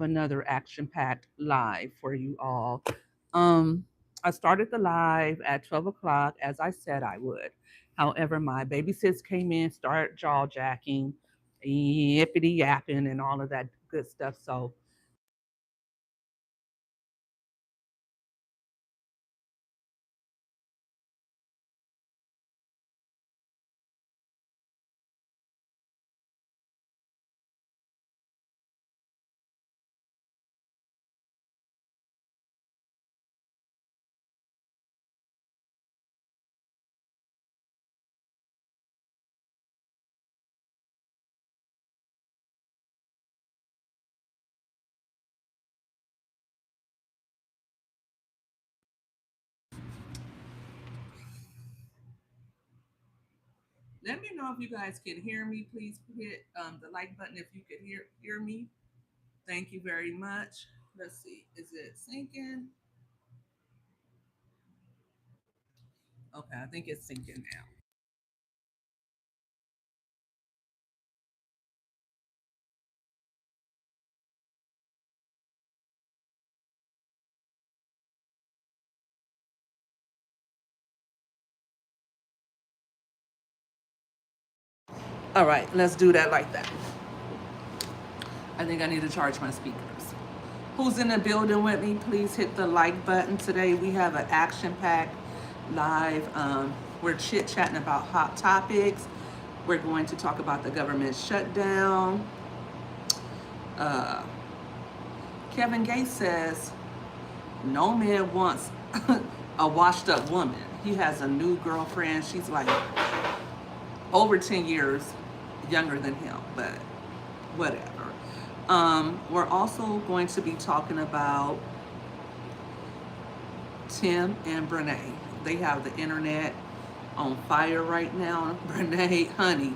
Another action-packed live for you all. Um, I started the live at 12 o'clock as I said I would. However, my baby sis came in, started jaw jacking, yippity yapping, and all of that good stuff. So let me know if you guys can hear me. Please hit the like button if you could hear me. Thank you very much. Let's see. Is it syncing? Okay, I think it's syncing now. All right, let's do that like that. I think I need to charge my speakers. Who's in the building with me? Please hit the like button. Today we have an action-packed live. We're chit-chatting about hot topics. We're going to talk about the government shutdown. Uh, Kevin Gates says no man wants a washed-up woman. He has a new girlfriend. She's like over 10 years younger than him, but whatever. We're also going to be talking about Tim and Brenay. They have the internet on fire right now. Brenay, honey.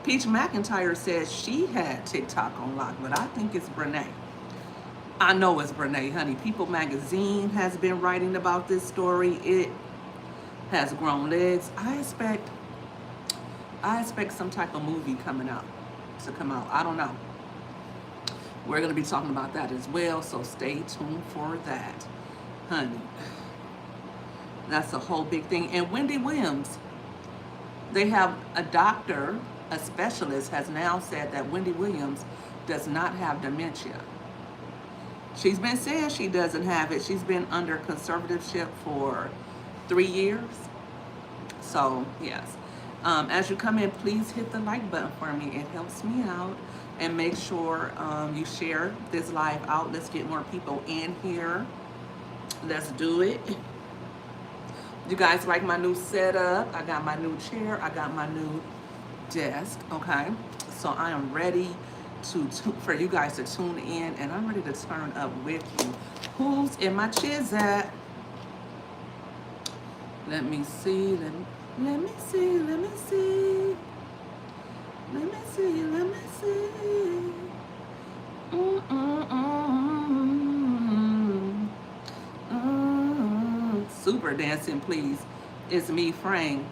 Peach McIntyre says she had TikTok on lock, but I think it's Brenay. I know it's Brenay, honey. People magazine has been writing about this story. It has grown legs. I expect some type of movie to come out. I don't know. We're going to be talking about that as well, so stay tuned for that, honey. That's a whole big thing. And Wendy Williams, they have a doctor, a specialist, has now said that Wendy Williams does not have dementia. She's been saying she doesn't have it. She's been under conservatorship for 3 years. So, yes. As you come in, please hit the like button for me. It helps me out. And make sure you share this live out. Let's get more people in here. Let's do it. You guys like my new setup? I got my new chair. I got my new desk. Okay. So I am ready for you guys to tune in, and I'm ready to turn up with you. Who's in my chiz at? Let me see. Let me see. Let me see. Let me see. Let me see. Super dancing, please. It's me, Frank.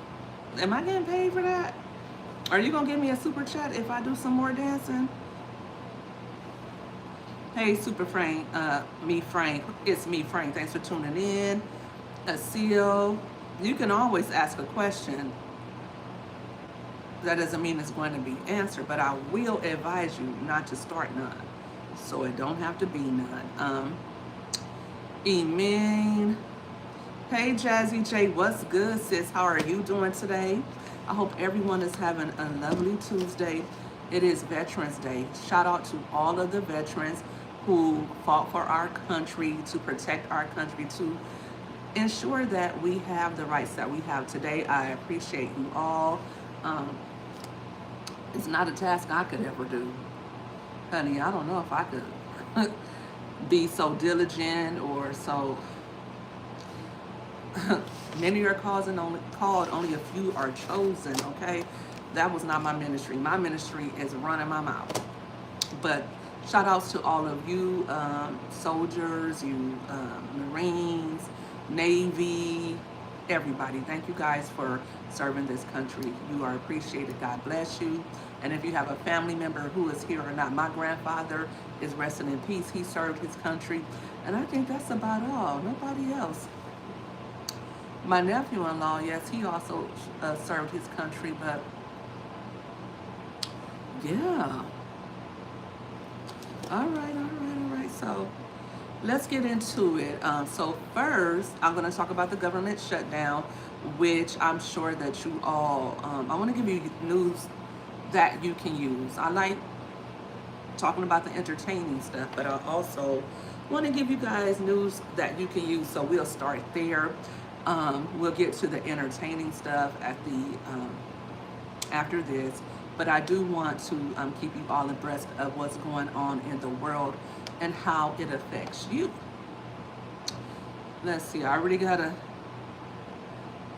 Am I getting paid for that? Are you gonna give me a super chat if I do some more dancing? Hey, Super Frank, me Frank. It's me, Frank. Thanks for tuning in. Seal. You can always ask a question. That doesn't mean it's going to be answered, but I will advise you not to start none. So it don't have to be none. Emin. Hey, Jazzy J, what's good, sis? How are you doing today? I hope everyone is having a lovely Tuesday. It is Veterans Day. Shout out to all of the veterans who fought for our country, to protect our country, to ensure that we have the rights that we have today. I appreciate you all. It's not a task I could ever do. Honey, I don't know if I could be so diligent or so. Many are called, only a few are chosen, okay? That was not my ministry. My ministry is running my mouth. But shout outs to all of you soldiers, you Marines, Navy, everybody. Thank you guys for serving this country. You are appreciated. God bless you. And if you have a family member who is here or not, my grandfather is resting in peace. He served his country. And I think that's about all. Nobody else. My nephew-in-law, yes, he also served his country. But yeah. All right. So let's get into it. So first, I'm going to talk about the government shutdown, which I'm sure that you all, I want to give you news that you can use. I like talking about the entertaining stuff, but I also want to give you guys news that you can use. So we'll start there. We'll get to the entertaining stuff at the after this, but I do want to keep you all abreast of what's going on in the world and how it affects you. Let's see, I already got a,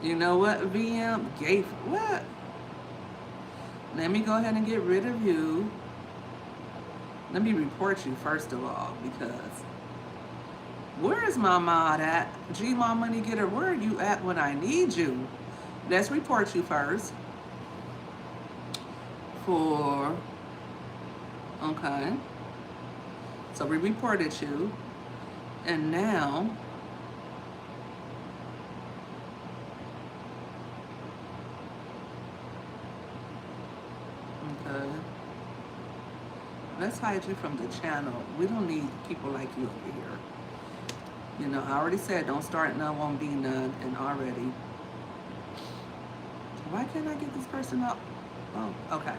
you know what, VM, gave, what? Let me go ahead and get rid of you. Let me report you first of all, because where is my mod at? G, my money getter, where are you at when I need you? Let's report you first. Okay. So we reported you. And now, okay. Let's hide you from the channel. We don't need people like you over here. You know, I already said don't start none, won't be none, and already. Why can't I get this person up? Oh, okay.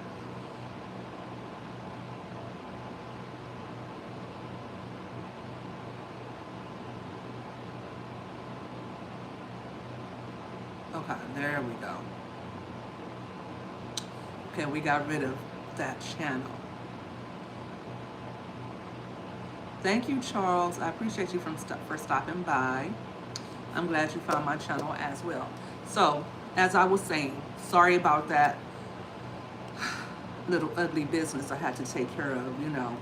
Okay, there we go. Okay, we got rid of that channel. Thank you, Charles. I appreciate you for stopping by. I'm glad you found my channel as well. So, as I was saying, sorry about that little ugly business I had to take care of, you know.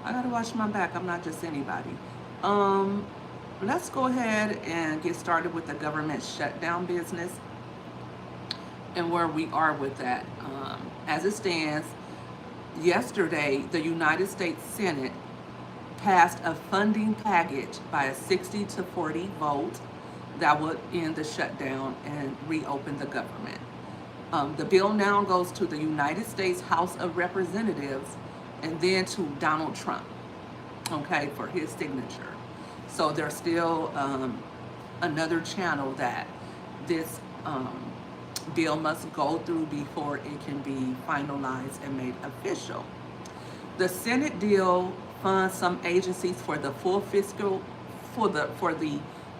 I gotta watch my back. I'm not just anybody. Let's go ahead and get started with the government shutdown business and where we are with that. As it stands, yesterday, the United States Senate passed a funding package by a 60-40 vote that would end the shutdown and reopen the government. The bill now goes to the United States House of Representatives and then to Donald Trump, okay, for his signature. So there's still another channel that this bill must go through before it can be finalized and made official. The Senate deal funds some agencies for the full fiscal, for the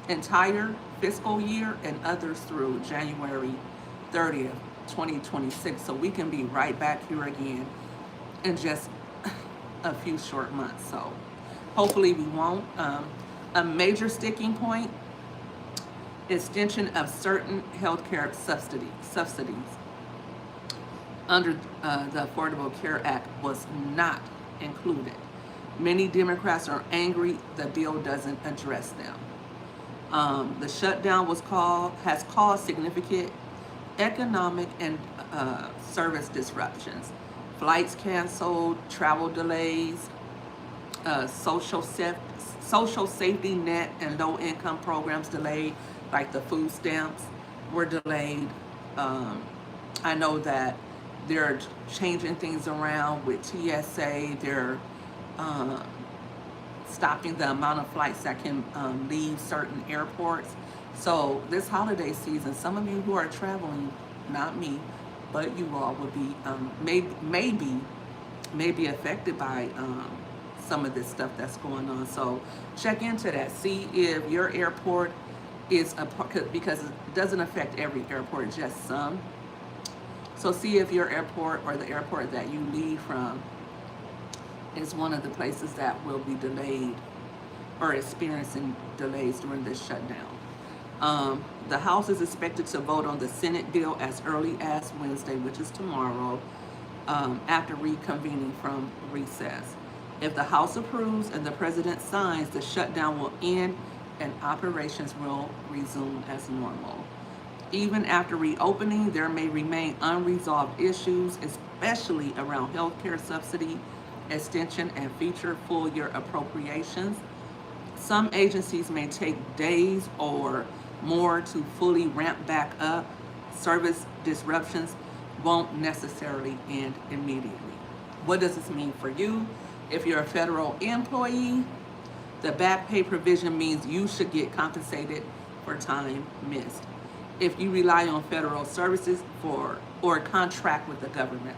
entire fiscal year, and others through January 30th, 2026. So we can be right back here again in just a few short months. So hopefully we won't. A major sticking point, extension of certain healthcare subsidies under the Affordable Care Act was not included. Many Democrats are angry the bill doesn't address them. The shutdown has caused significant economic and service disruptions. Flights canceled, travel delays, social safety net and low income programs delayed, like the food stamps were delayed. I know that they're changing things around with TSA. They're stopping the amount of flights that can leave certain airports. So this holiday season, some of you who are traveling, not me, but you all will be maybe affected by some of this stuff that's going on. So check into that. See if your airport is because it doesn't affect every airport, just some. So see if your airport or the airport that you leave from is one of the places that will be delayed or experiencing delays during this shutdown. The House is expected to vote on the Senate bill as early as Wednesday, which is tomorrow, after reconvening from recess. If the House approves and the President signs, the shutdown will end and operations will resume as normal. Even after reopening, there may remain unresolved issues, especially around healthcare subsidy extension and future full year appropriations. Some agencies may take days or more to fully ramp back up. Service disruptions won't necessarily end immediately. What does this mean for you? If you're a federal employee, the back pay provision means you should get compensated for time missed. If you rely on federal services for or contract with the government,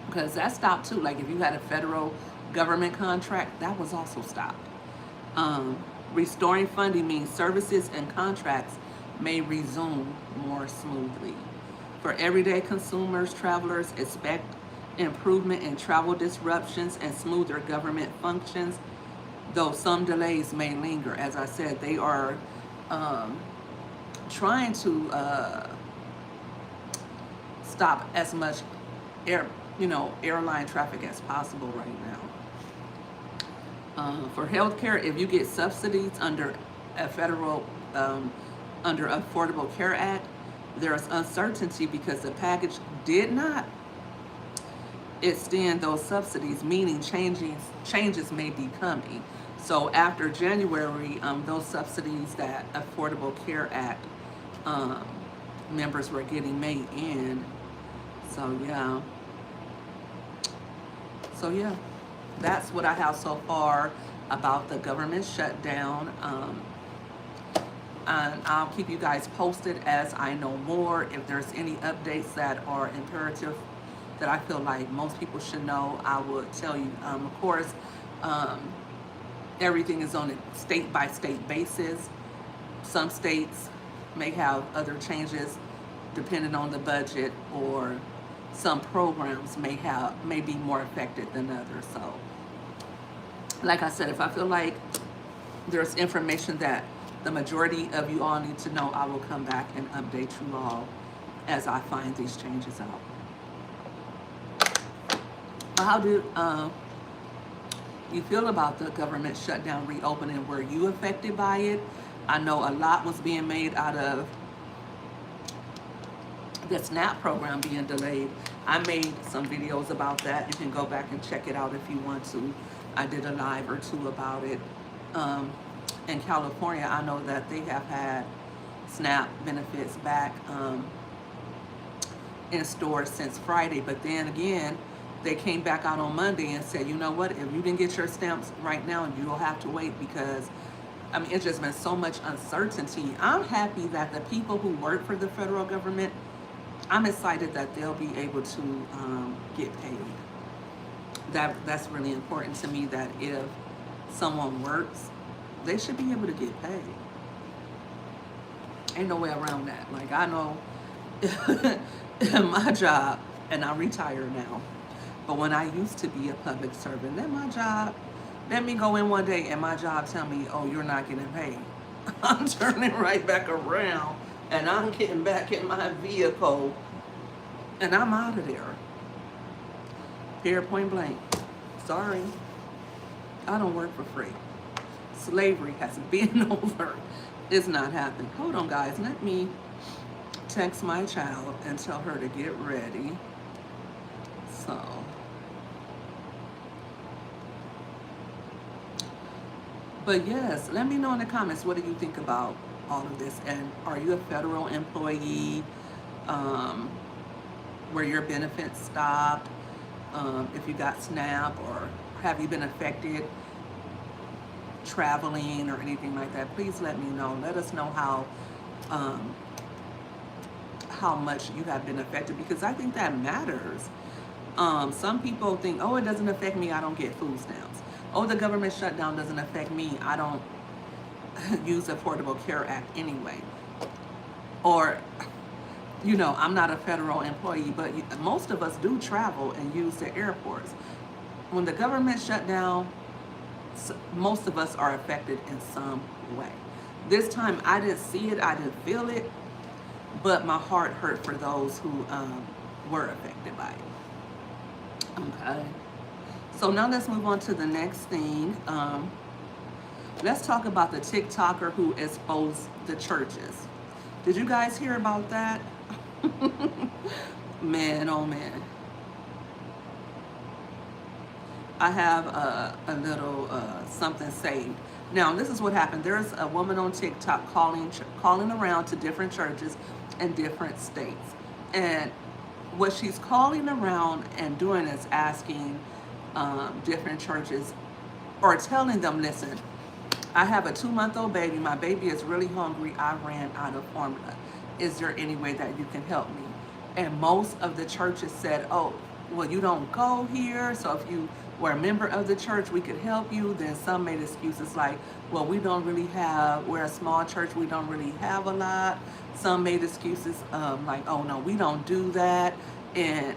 because that stopped too. Like if you had a federal government contract, that was also stopped. Restoring funding means services and contracts may resume more smoothly. For everyday consumers, travelers expect improvement in travel disruptions and smoother government functions, though some delays may linger. As I said, they are trying to stop as much airline traffic as possible right now. For healthcare, if you get subsidies under a federal under Affordable Care Act, there's uncertainty because the package did not extend those subsidies, meaning changes may be coming. So after January, those subsidies that Affordable Care Act members were getting may end. So yeah, that's what I have so far about the government shutdown. And I'll keep you guys posted as I know more. If there's any updates that are imperative that I feel like most people should know, I would tell you. Of course, everything is on a state-by-state basis. Some states may have other changes depending on the budget, or some programs may be more affected than others. So, like I said, if I feel like there's information that the majority of you all need to know, I will come back and update you all as I find these changes out. How do you feel about the government shutdown reopening? Were you affected by it? I know a lot was being made out of the SNAP program being delayed. I made some videos about that. You can go back and check it out if you want to. I did a live or two about it. In California, I know that they have had SNAP benefits back in stores since Friday, but then again, they came back out on Monday and said, you know what, if you didn't get your stamps right now, you'll have to wait, because I mean, it's just been so much uncertainty. I'm happy that the people who work for the federal government, I'm excited that they'll be able to get paid. That's really important to me, that if someone works, they should be able to get paid. Ain't no way around that. Like, I know my job, and I'm retired now, but when I used to be a public servant, let me go in one day and my job tell me, oh, you're not getting paid. I'm turning right back around and I'm getting back in my vehicle and I'm out of there. Period, point blank. Sorry. I don't work for free. Slavery has been over. It's not happening. Hold on, guys. Let me text my child and tell her to get ready. So, but yes, let me know in the comments, what do you think about all of this? And are you a federal employee where your benefits stopped? If you got SNAP, or have you been affected traveling or anything like that? Please let me know. Let us know how much you have been affected, because I think that matters. Some people think, oh, it doesn't affect me, I don't get food stamps. Oh, the government shutdown doesn't affect me, I don't use the Affordable Care Act anyway. Or, you know, I'm not a federal employee, but most of us do travel and use the airports. When the government shut down, most of us are affected in some way. This time I didn't see it, I didn't feel it, but my heart hurt for those who were affected by it. Okay. So now let's move on to the next thing. Let's talk about the TikToker who exposed the churches. Did you guys hear about that? Man, oh man. I have a little something saved. Now, this is what happened. There's a woman on TikTok calling around to different churches in different states. And what she's calling around and doing is asking different churches or telling them, listen, I have a 2-month-old baby. My baby is really hungry. I ran out of formula. Is there any way that you can help me? And most of the churches said, oh, well, you don't go here. So if you were a member of the church, we could help you. Then some made excuses like, well, we're a small church. We don't really have a lot. Some made excuses like, oh, no, we don't do that. And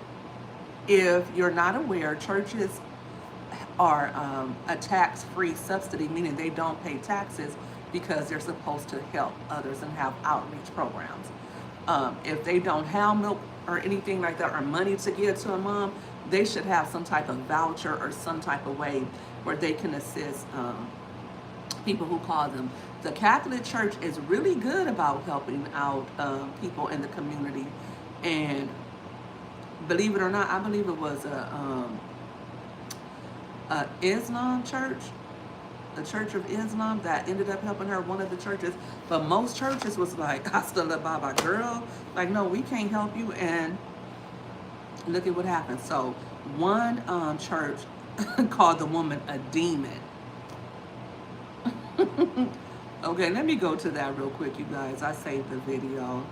if you're not aware, churches are a tax-free subsidy, meaning they don't pay taxes because they're supposed to help others and have outreach programs. If they don't have milk or anything like that or money to give to a mom, they should have some type of voucher or some type of way where they can assist people who call them. The Catholic Church is really good about helping out people in the community. And believe it or not, I believe it was a Islam church, the Church of Islam, that ended up helping her, one of the churches. But most churches was like, hasta la baba, girl. Like, no, we can't help you. And look at what happened. So one church called the woman a demon. Okay, let me go to that real quick, you guys. I saved the video.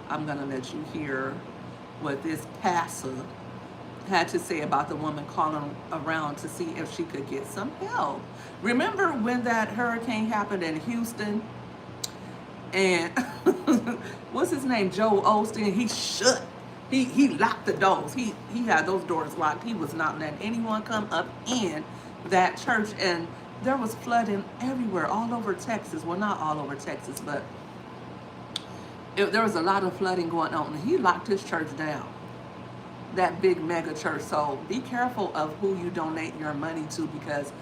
I'm going to let you hear what this pastor had to say about the woman calling around to see if she could get some help. Remember when that hurricane happened in Houston? And what's his name? Joel Osteen. He shut. He locked the doors. He had those doors locked. He was not letting anyone come up in that church. And there was flooding everywhere, all over Texas. Well, not all over Texas, but there was a lot of flooding going on. And he locked his church down, that big mega church. So be careful of who you donate your money to, because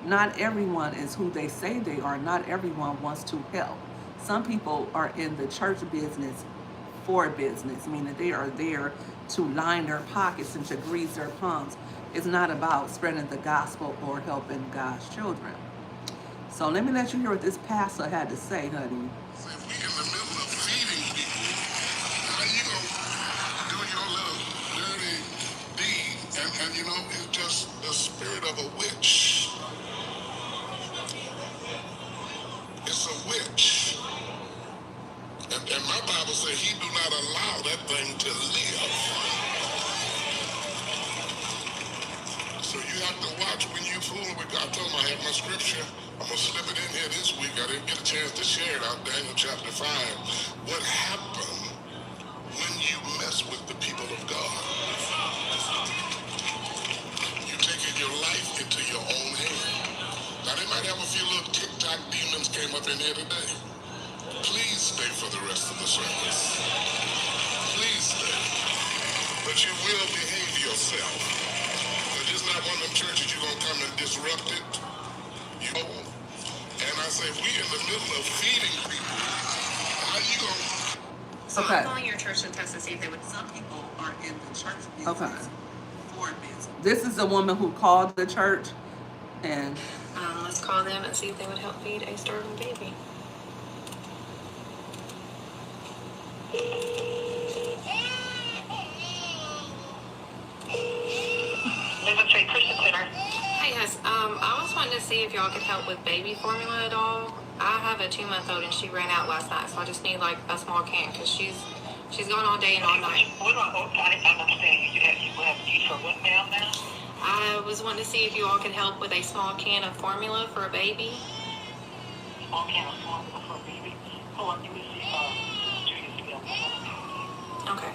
not everyone is who they say they are. Not everyone wants to help. Some people are in the church business for business, meaning they are there to line their pockets and to grease their palms. It's not about spreading the gospel or helping God's children. So let me let you hear what this pastor had to say, honey. So if we in the middle of feeding people, how you gonna do your little dirty deed? And you know, it's just the spirit of a witch. It's a witch. And my Bible says he do not allow that thing to live. So you have to watch when you fool with God. I told him I had my scripture. I'm going to slip it in here this week. I didn't get a chance to share it out. Daniel chapter 5. What happened when you mess with the people of God? You taking your life into your own hand. Now they might have a few little TikTok demons came up in here today. Please stay for the rest of the service. Please stay. But you will behave yourself. But it's not one of them churches you're going to come and disrupt it. You won't. And I say, we in the middle of feeding people. How you going to... So I'm calling your church to test to see if they would... Some people are in the church business for business. This is a woman who called the church and... let's call them and see if they would help feed a starving baby. Christian Center. Hey guys, I was wanting to see if y'all could help with baby formula at all. I have a 2-month-old and she ran out last night, so I just need like a small can because she's gone all day and all night. I don't understand. You have need for what now? I was wanting to see if you all could help with a small can of formula for a baby. Small can of formula for a baby. Hold on, let me see. Julia's bill. Okay.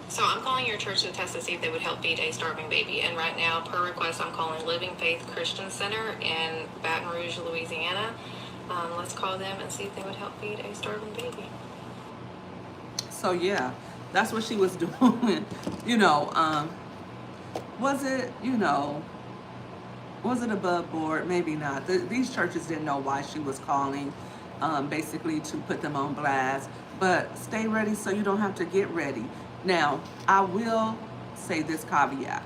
So I'm calling your church to test to see if they would help feed a starving baby. And right now, per request, I'm calling Living Faith Christian Center in Baton Rouge, Louisiana. Let's call them and see if they would help feed a starving baby. So yeah, that's what she was doing. You know, was it, was it above board? Maybe not. These churches didn't know why she was calling, basically to put them on blast. But stay ready so you don't have to get ready. Now, I will say this caveat.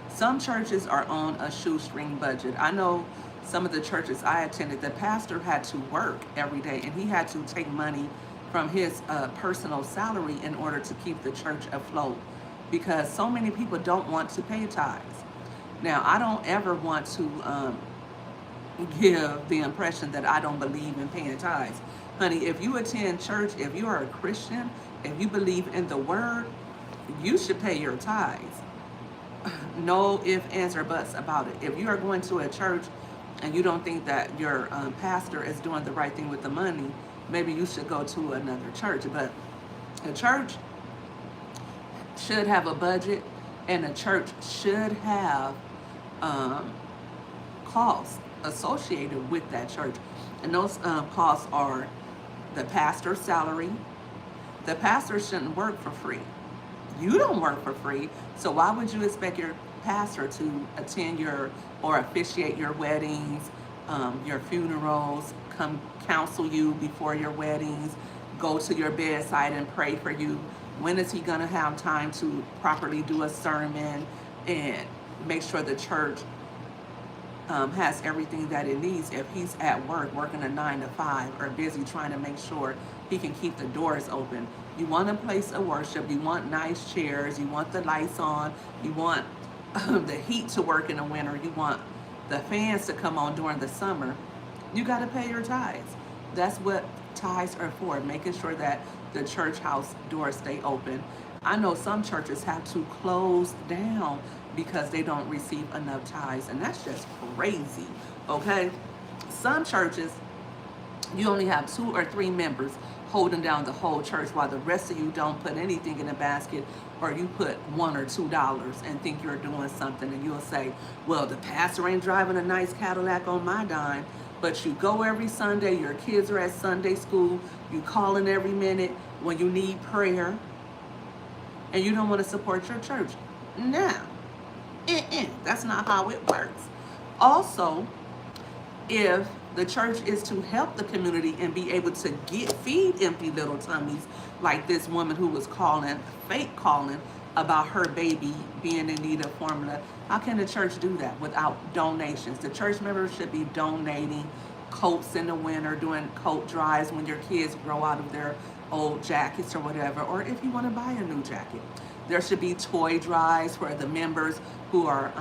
Some churches are on a shoestring budget. I know some of the churches I attended, the pastor had to work every day and he had to take money from his personal salary in order to keep the church afloat because so many people don't want to pay tithes. Now, I don't ever want to give the impression that I don't believe in paying tithes. Honey, if you attend church, if you are a Christian, if you believe in the word, you should pay your tithes. No ifs, ands, or buts about it. If you are going to a church and you don't think that your pastor is doing the right thing with the money, maybe you should go to another church. But a church should have a budget, and a church should have costs associated with that church. And those costs are the pastor's salary. The pastor shouldn't work for free. You don't work for free, so why would you expect your pastor to attend your or officiate your weddings, your funerals, come counsel you before your weddings, go to your bedside and pray for you? When is he gonna have time to properly do a sermon and make sure the church has everything that it needs if he's at work working a 9 to 5 or busy trying to make sure he can keep the doors open? You want a place of worship, you want nice chairs, you want the lights on, you want the heat to work in the winter, you want the fans to come on during the summer. You got to pay your tithes. That's what tithes are for, making sure that the church house doors stay open. I know some churches have to close down because they don't receive enough tithes, and that's just crazy, okay? Some churches, you only have 2 or 3 members holding down the whole church while the rest of you don't put anything in a basket, or you put $1 or $2 and think you're doing something, and you'll say, well, the pastor ain't driving a nice Cadillac on my dime. But you go every Sunday, your kids are at Sunday school, you call in every minute when you need prayer, and you don't want to support your church. Now, that's not how it works. Also, if the church is to help the community and be able to feed empty little tummies, like this woman who was fake calling about her baby being in need of formula, how can the church do that without donations? The church members should be donating coats in the winter, doing coat drives when your kids grow out of their old jackets or whatever, or if you want to buy a new jacket. There should be toy drives for the members who are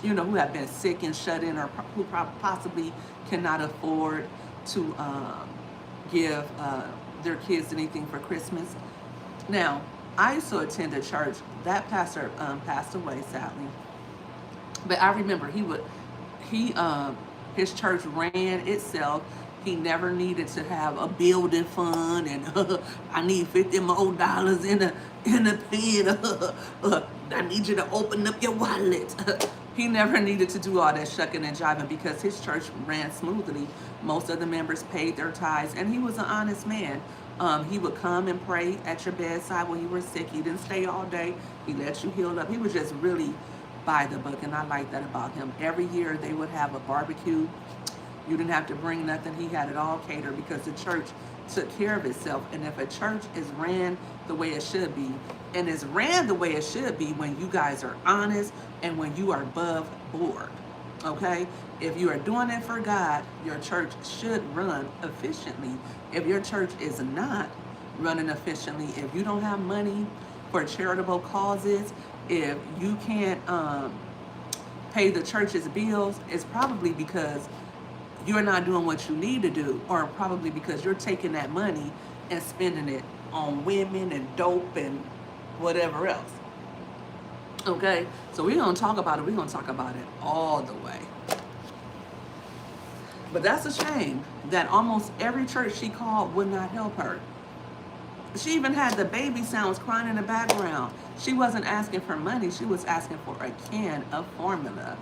who have been sick and shut in, or who possibly cannot afford to give their kids anything for Christmas. Now, I used to attend a church. That pastor passed away, sadly. But I remember his church ran itself. He never needed to have a building fund and I need $50 more in the pen. I need you to open up your wallet. He never needed to do all that shucking and jiving because his church ran smoothly. Most of the members paid their tithes, and he was an honest man. He would come and pray at your bedside when you were sick. He didn't stay all day. He let you heal up. He was just really by the book, and I like that about him. Every year they would have a barbecue. You didn't have to bring nothing. He had it all catered because the church took care of itself. And if a church is ran the way it should be, and is ran the way it should be when you guys are honest and when you are above board, okay? If you are doing it for God, your church should run efficiently. If your church is not running efficiently, if you don't have money for charitable causes, if you can't pay the church's bills, it's probably because you're not doing what you need to do, or probably because you're taking that money and spending it on women and dope and whatever else. Okay, so we're going to talk about it. We're going to talk about it all the way. But that's a shame that almost every church she called would not help her. She even had the baby sounds crying in the background. She wasn't asking for money. She was asking for a can of formula.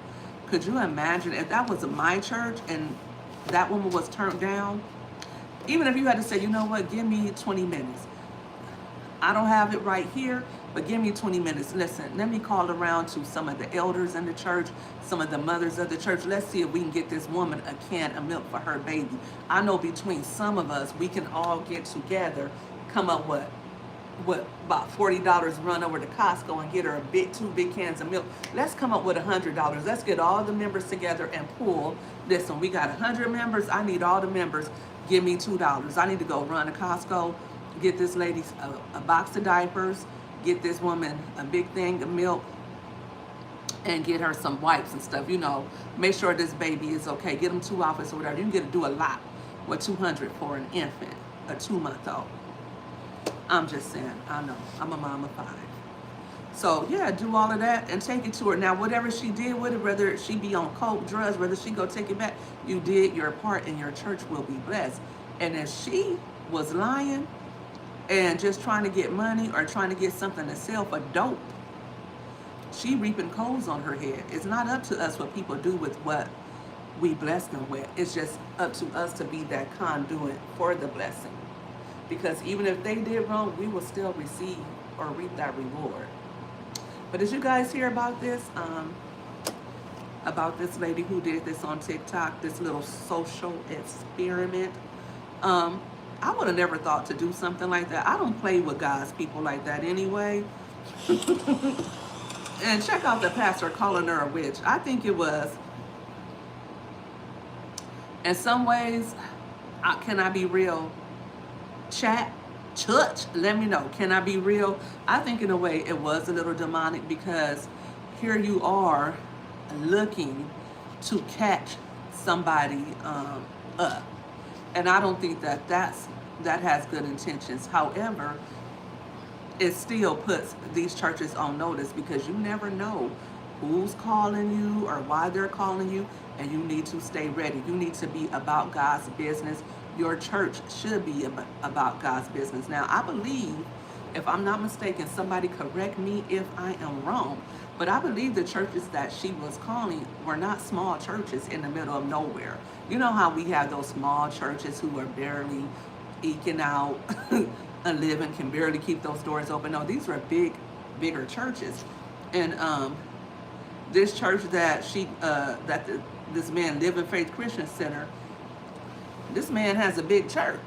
Could you imagine if that was my church and that woman was turned down? Even if you had to say, you know what, give me 20 minutes. I don't have it right here, but give me 20 minutes. Listen, let me call around to some of the elders in the church, some of the mothers of the church. Let's see if we can get this woman a can of milk for her baby. I know between some of us, we can all get together, come up with about $40, run over to Costco and get her two big cans of milk. Let's come up with $100. Let's get all the members together and pool. Listen, we got 100 members. I need all the members. Give me $2. I need to go run to Costco, get this lady a box of diapers, get this woman a big thing of milk, and get her some wipes and stuff. You know, make sure this baby is okay. Get them 2 outfits or whatever. You can get to do a lot with $200 for an infant, a 2-month-old. I'm just saying, I know, I'm a mom of 5. So yeah, do all of that and take it to her. Now, whatever she did with it, whether she be on coke, drugs, whether she go take it back, you did your part and your church will be blessed. And if she was lying and just trying to get money or trying to get something to sell for dope, she reaping coals on her head. It's not up to us what people do with what we bless them with. It's just up to us to be that conduit for the blessing. Because even if they did wrong, we will still receive or reap that reward. But did you guys hear about this lady who did this on TikTok, this little social experiment? I would have never thought to do something like that. I don't play with God's people like that anyway. And check out the pastor calling her a witch. I think it was, in some ways, can I be real? Chat, church, let me know. Can I be real? I think in a way it was a little demonic, because here you are looking to catch somebody up. And I don't think that has good intentions. However, it still puts these churches on notice, because you never know who's calling you or why they're calling you, and you need to stay ready. You need to be about God's business. Your church should be about God's business. Now, I believe, if I'm not mistaken, somebody correct me if I am wrong, but I believe the churches that she was calling were not small churches in the middle of nowhere. You know how we have those small churches who are barely eking out a living, can barely keep those doors open. No, these were bigger churches. And this church that this man, Living Faith Christian Center, this man has a big church.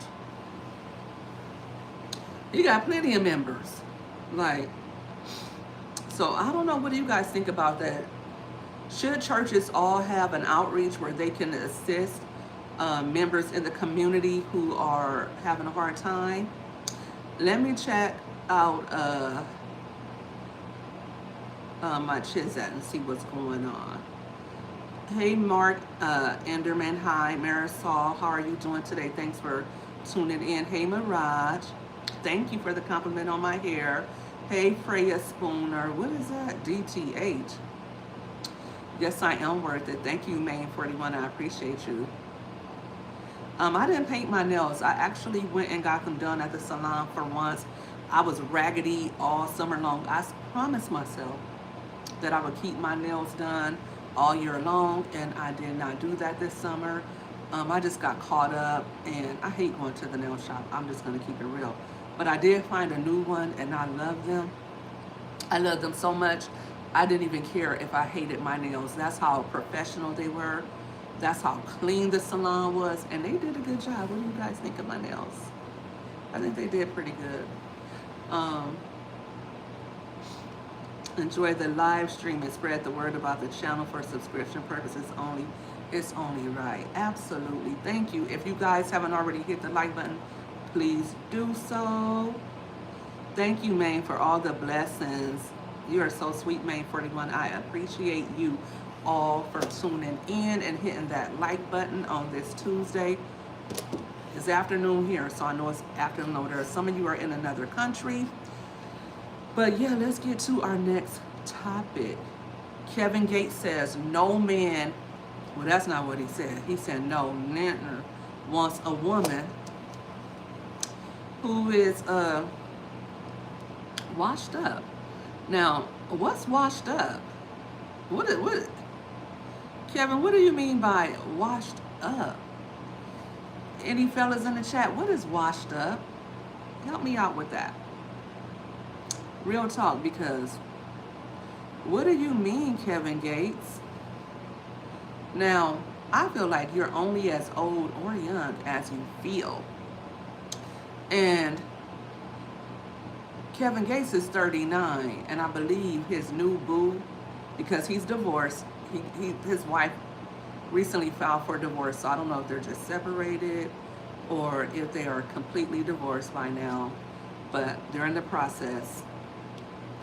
He got plenty of members. Like, so I don't know, what do you guys think about that? Should churches all have an outreach where they can assist members in the community who are having a hard time? Let me check out my Chit and see what's going on. Hey, Mark Enderman. Hi, Marisol. How are you doing today? Thanks for tuning in. Hey, Mirage. Thank you for the compliment on my hair. Hey, Freya Spooner. What is that? DTH. Yes, I am worth it. Thank you, Main 41. I appreciate you. I didn't paint my nails. I actually went and got them done at the salon for once. I was raggedy all summer long. I promised myself that I would keep my nails done all year long, and I did not do that this summer. I just got caught up, and I hate going to the nail shop. I'm just going to keep it real. But I did find a new one, and I love them. I love them so much, I didn't even care if I hated my nails. That's how professional they were. That's how clean the salon was, and they did a good job. What do you guys think of my nails? I think they did pretty good. Enjoy the live stream and spread the word about the channel for subscription purposes only. It's only right. Absolutely. Thank you. If you guys haven't already hit the like button, please do so. Thank you, Maine, for all the blessings. You are so sweet, Maine 41. I appreciate you all for tuning in and hitting that like button on this Tuesday. It's afternoon here, so I know it's afternoon over there. Some of you are in another country. But yeah, let's get to our next topic. Kevin Gates says, no man, well, that's not what he said. He said, no man wants a woman who is washed up. Now, what's washed up? What, Kevin, what do you mean by washed up? Any fellas in the chat, what is washed up? Help me out with that. Real talk, because what do you mean, Kevin Gates? Now, I feel like you're only as old or young as you feel. And Kevin Gates is 39, and I believe his new boo, because he's divorced, his wife recently filed for divorce, so I don't know if they're just separated or if they are completely divorced by now, but they're in the process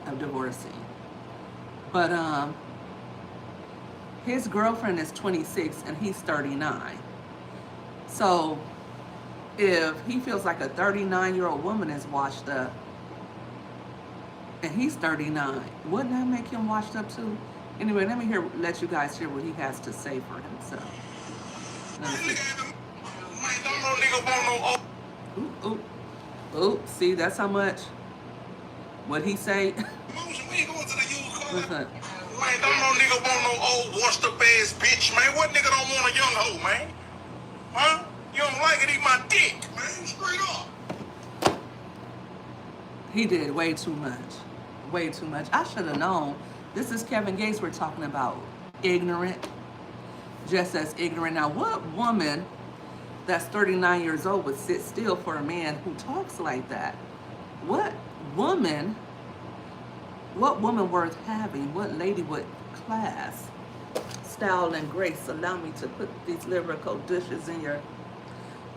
of divorcing. But his girlfriend is 26 and he's 39. So if he feels like a 39-year-old woman is washed up and he's 39, wouldn't that make him washed up too? Anyway, let you guys hear what he has to say for himself. Let me see. Ooh, see, that's how much. What he say? Listen. Man, don't no nigga want no old washed up ass bitch, man. What nigga don't want a young hoe, man? Huh? You don't like it, eat my dick, man. Straight up. He did way too much. Way too much. I should have known. This is Kevin Gates we're talking about. Ignorant. Just as ignorant. Now, what woman that's 39 years old would sit still for a man who talks like that? What woman worth having? What lady with class, style, and grace? Allow me to put these lyrical dishes in your...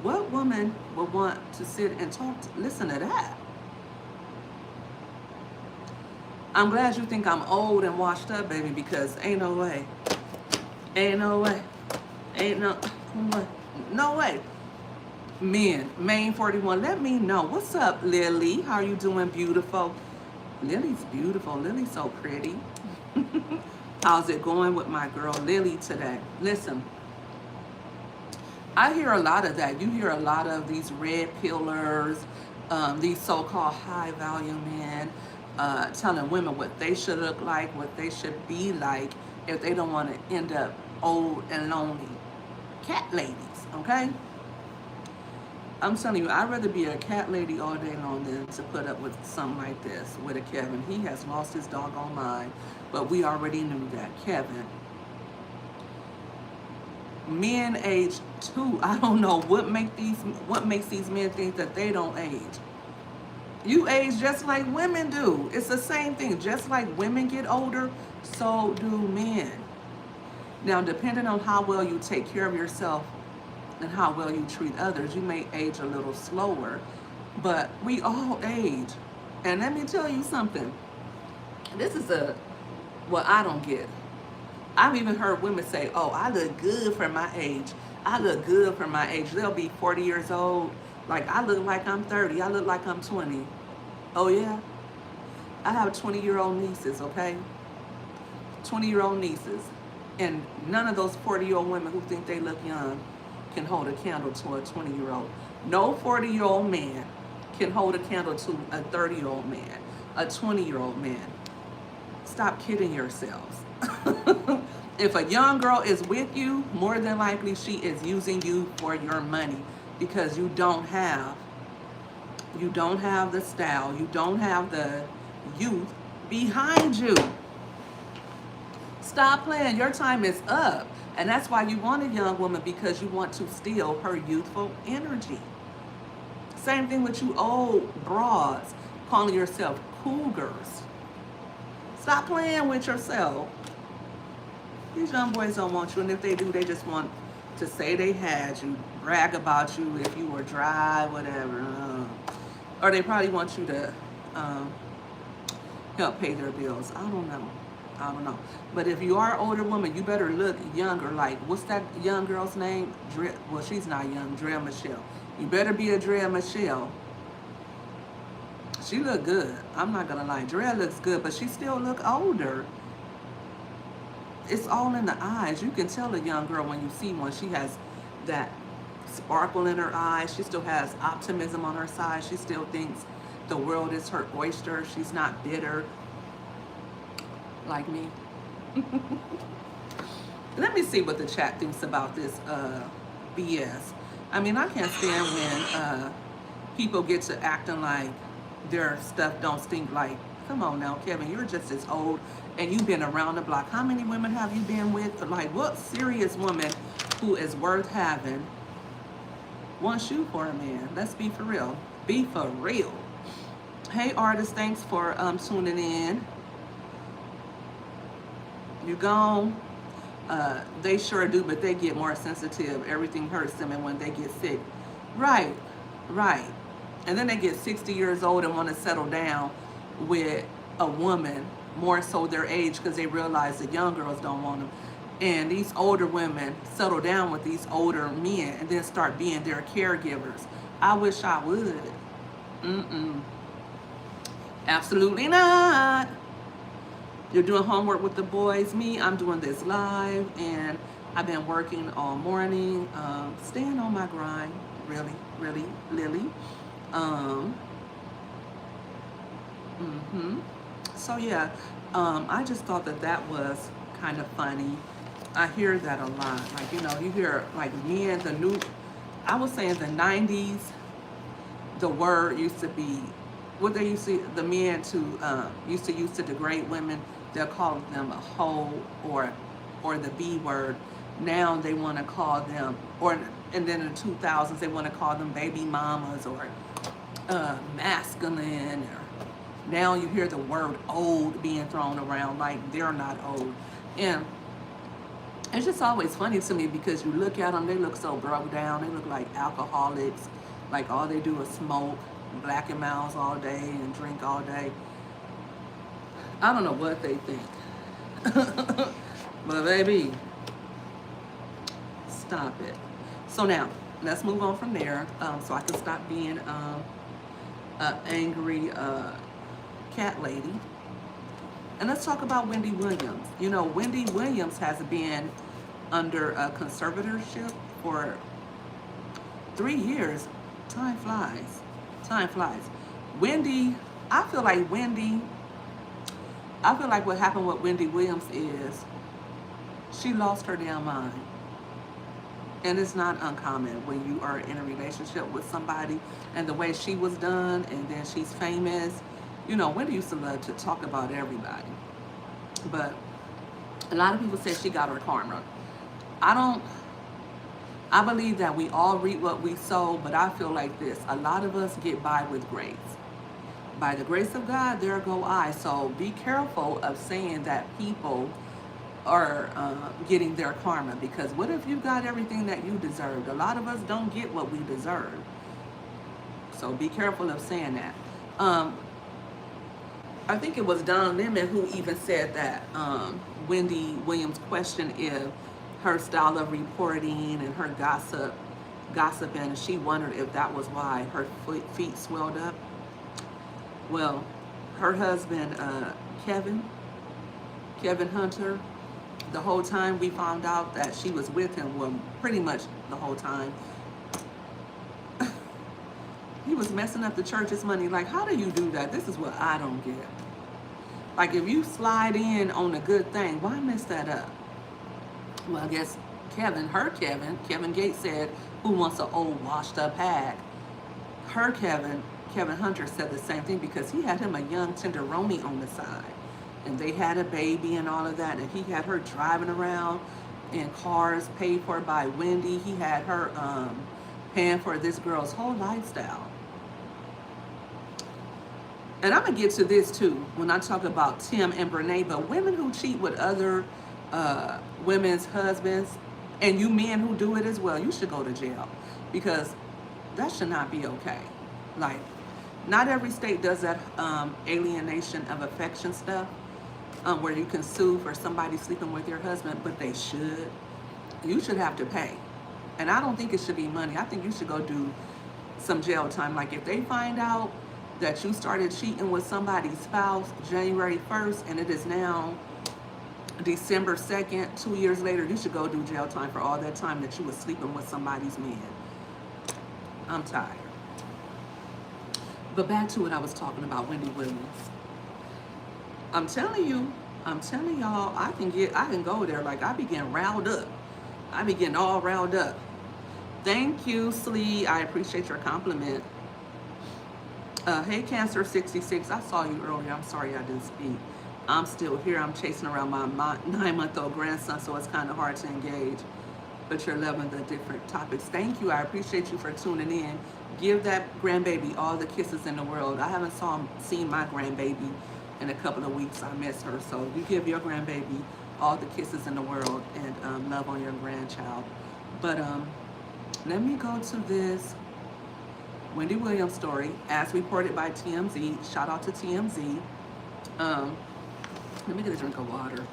What woman would want to sit and listen to that? I'm glad you think I'm old and washed up, baby, because ain't no way. Ain't no way. Ain't no way. No way. Men, Maine 41, let me know. What's up, Lily? How are you doing, beautiful? Lily's beautiful. Lily's so pretty. How's it going with my girl Lily today? Listen, I hear a lot of that. You hear a lot of these red pillars, these so-called high-value men telling women what they should look like, what they should be like if they don't want to end up old and lonely. Cat ladies, okay? I'm telling you, I'd rather be a cat lady all day long than to put up with something like this with a Kevin. He has lost his doggone mind, but we already knew that. Kevin. Men age too. I don't know what makes these men think that they don't age. You age just like women do. It's the same thing. Just like women get older, so do men. Now, depending on how well you take care of yourself and how well you treat others, you may age a little slower, but we all age. And let me tell you something. This is what I don't get. I've even heard women say, oh, I look good for my age. I look good for my age. They'll be 40 years old. Like, I look like I'm 30. I look like I'm 20. Oh, yeah? I have 20-year-old nieces, okay? 20-year-old nieces. And none of those 40-year-old women who think they look young can hold a candle to a 20-year-old. No 40-year-old man can hold a candle to a 30-year-old man, a 20-year-old man. Stop kidding yourselves. If a young girl is with you, more than likely she is using you for your money, because you don't have the style, you don't have the youth behind you. Stop playing. Your time is up. And that's why you want a young woman, because you want to steal her youthful energy. Same thing with you old broads calling yourself cougars. Stop playing with yourself. These young boys don't want you, and if they do, they just want to say they had you, brag about you if you were dry, whatever. Or they probably want you to help pay their bills. I don't know. But if you are an older woman, you better look younger. Like, what's that young girl's name? Well, she's not young. Drea Michelle. You better be a Drea Michelle. She look good. I'm not going to lie. Drea looks good, but she still look older. It's all in the eyes. You can tell a young girl when you see one. She has that sparkle in her eyes. She still has optimism on her side. She still thinks the world is her oyster. She's not bitter like me. Let me see what the chat thinks about this BS. I mean, I can't stand when people get to acting like their stuff don't stink like Come on now, Kevin, you're just as old and you've been around the block. How many women have you been with? Like, what serious woman who is worth having wants you for a man? Let's be for real. Be for real. Hey, artist, thanks for tuning in. You gone? They sure do, but they get more sensitive. Everything hurts them, and when they get sick. Right, right. And then they get 60 years old and want to settle down with a woman, more so their age, because they realize the young girls don't want them. And these older women settle down with these older men and then start being their caregivers. I wish I would. Absolutely not. You're doing homework with the boys. Me, I'm doing this live, and I've been working all morning, staying on my grind. Really, really, Lily. So yeah, I just thought that that was kind of funny. I hear that a lot. Like, you know, you hear like men, I was saying the 90s, the word used to be, what they used to, the men used to degrade women. They'll call them a hoe or the B word. Now they want to call them, and then in the 2000s they want to call them baby mamas or masculine. Or now you hear the word old being thrown around like they're not old. And it's just always funny to me because you look at them, they look so broke down. They look like alcoholics, like all they do is smoke, black and mouths all day and drink all day. I don't know what they think. But baby, stop it. So now, let's move on from there so I can stop being an angry cat lady. And let's talk about Wendy Williams. You know, Wendy Williams has been under a conservatorship for 3 years. Time flies. Time flies. Wendy, I feel like what happened with Wendy Williams is she lost her damn mind. And it's not uncommon when you are in a relationship with somebody and the way she was done, and then she's famous. You know, Wendy used to love to talk about everybody. But a lot of people say she got her karma. I believe that we all reap what we sow, but I feel like this. A lot of us get by with grace. By the grace of God, there go I. So be careful of saying that people are getting their karma, because what if you got everything that you deserved? A lot of us don't get what we deserve. So be careful of saying that. I think it was Don Lemon who even said that Wendy Williams questioned if her style of reporting and her gossiping, she wondered if that was why her feet swelled up. Well, her husband, Kevin Hunter, the whole time we found out that she was with him, well, pretty much the whole time, he was messing up the church's money. Like, how do you do that? This is what I don't get. Like, if you slide in on a good thing, why mess that up? Well, I guess Kevin Gates said, who wants an old washed up hag? Kevin Hunter said the same thing, because he had him a young tenderoni on the side. And they had a baby and all of that. And he had her driving around in cars paid for by Wendy. He had her paying for this girl's whole lifestyle. And I'm going to get to this too when I talk about Tim and Brenay. But women who cheat with other women's husbands, and you men who do it as well, you should go to jail, because that should not be okay. Like, not every state does that alienation of affection stuff, where you can sue for somebody sleeping with your husband, but they should. You should have to pay. And I don't think it should be money. I think you should go do some jail time. Like, if they find out that you started cheating with somebody's spouse January 1st and it is now December 2nd, 2 years later, you should go do jail time for all that time that you were sleeping with somebody's man. I'm tired. But back to what I was talking about, Wendy Williams. I'm telling y'all, I can go there. Like, I be getting riled up. I be getting all riled up. Thank you, Slee. I appreciate your compliment. Hey, Cancer 66. I saw you earlier. I'm sorry I didn't speak. I'm still here. I'm chasing around my 9-month-old grandson, so it's kind of hard to engage. But you're loving the different topics. Thank you. I appreciate you for tuning in. Give that grandbaby all the kisses in the world. I haven't seen my grandbaby in a couple of weeks. I miss her. So you give your grandbaby all the kisses in the world and love on your grandchild. But let me go to this Wendy Williams story as reported by TMZ. Shout out to TMZ. Let me get a drink of water.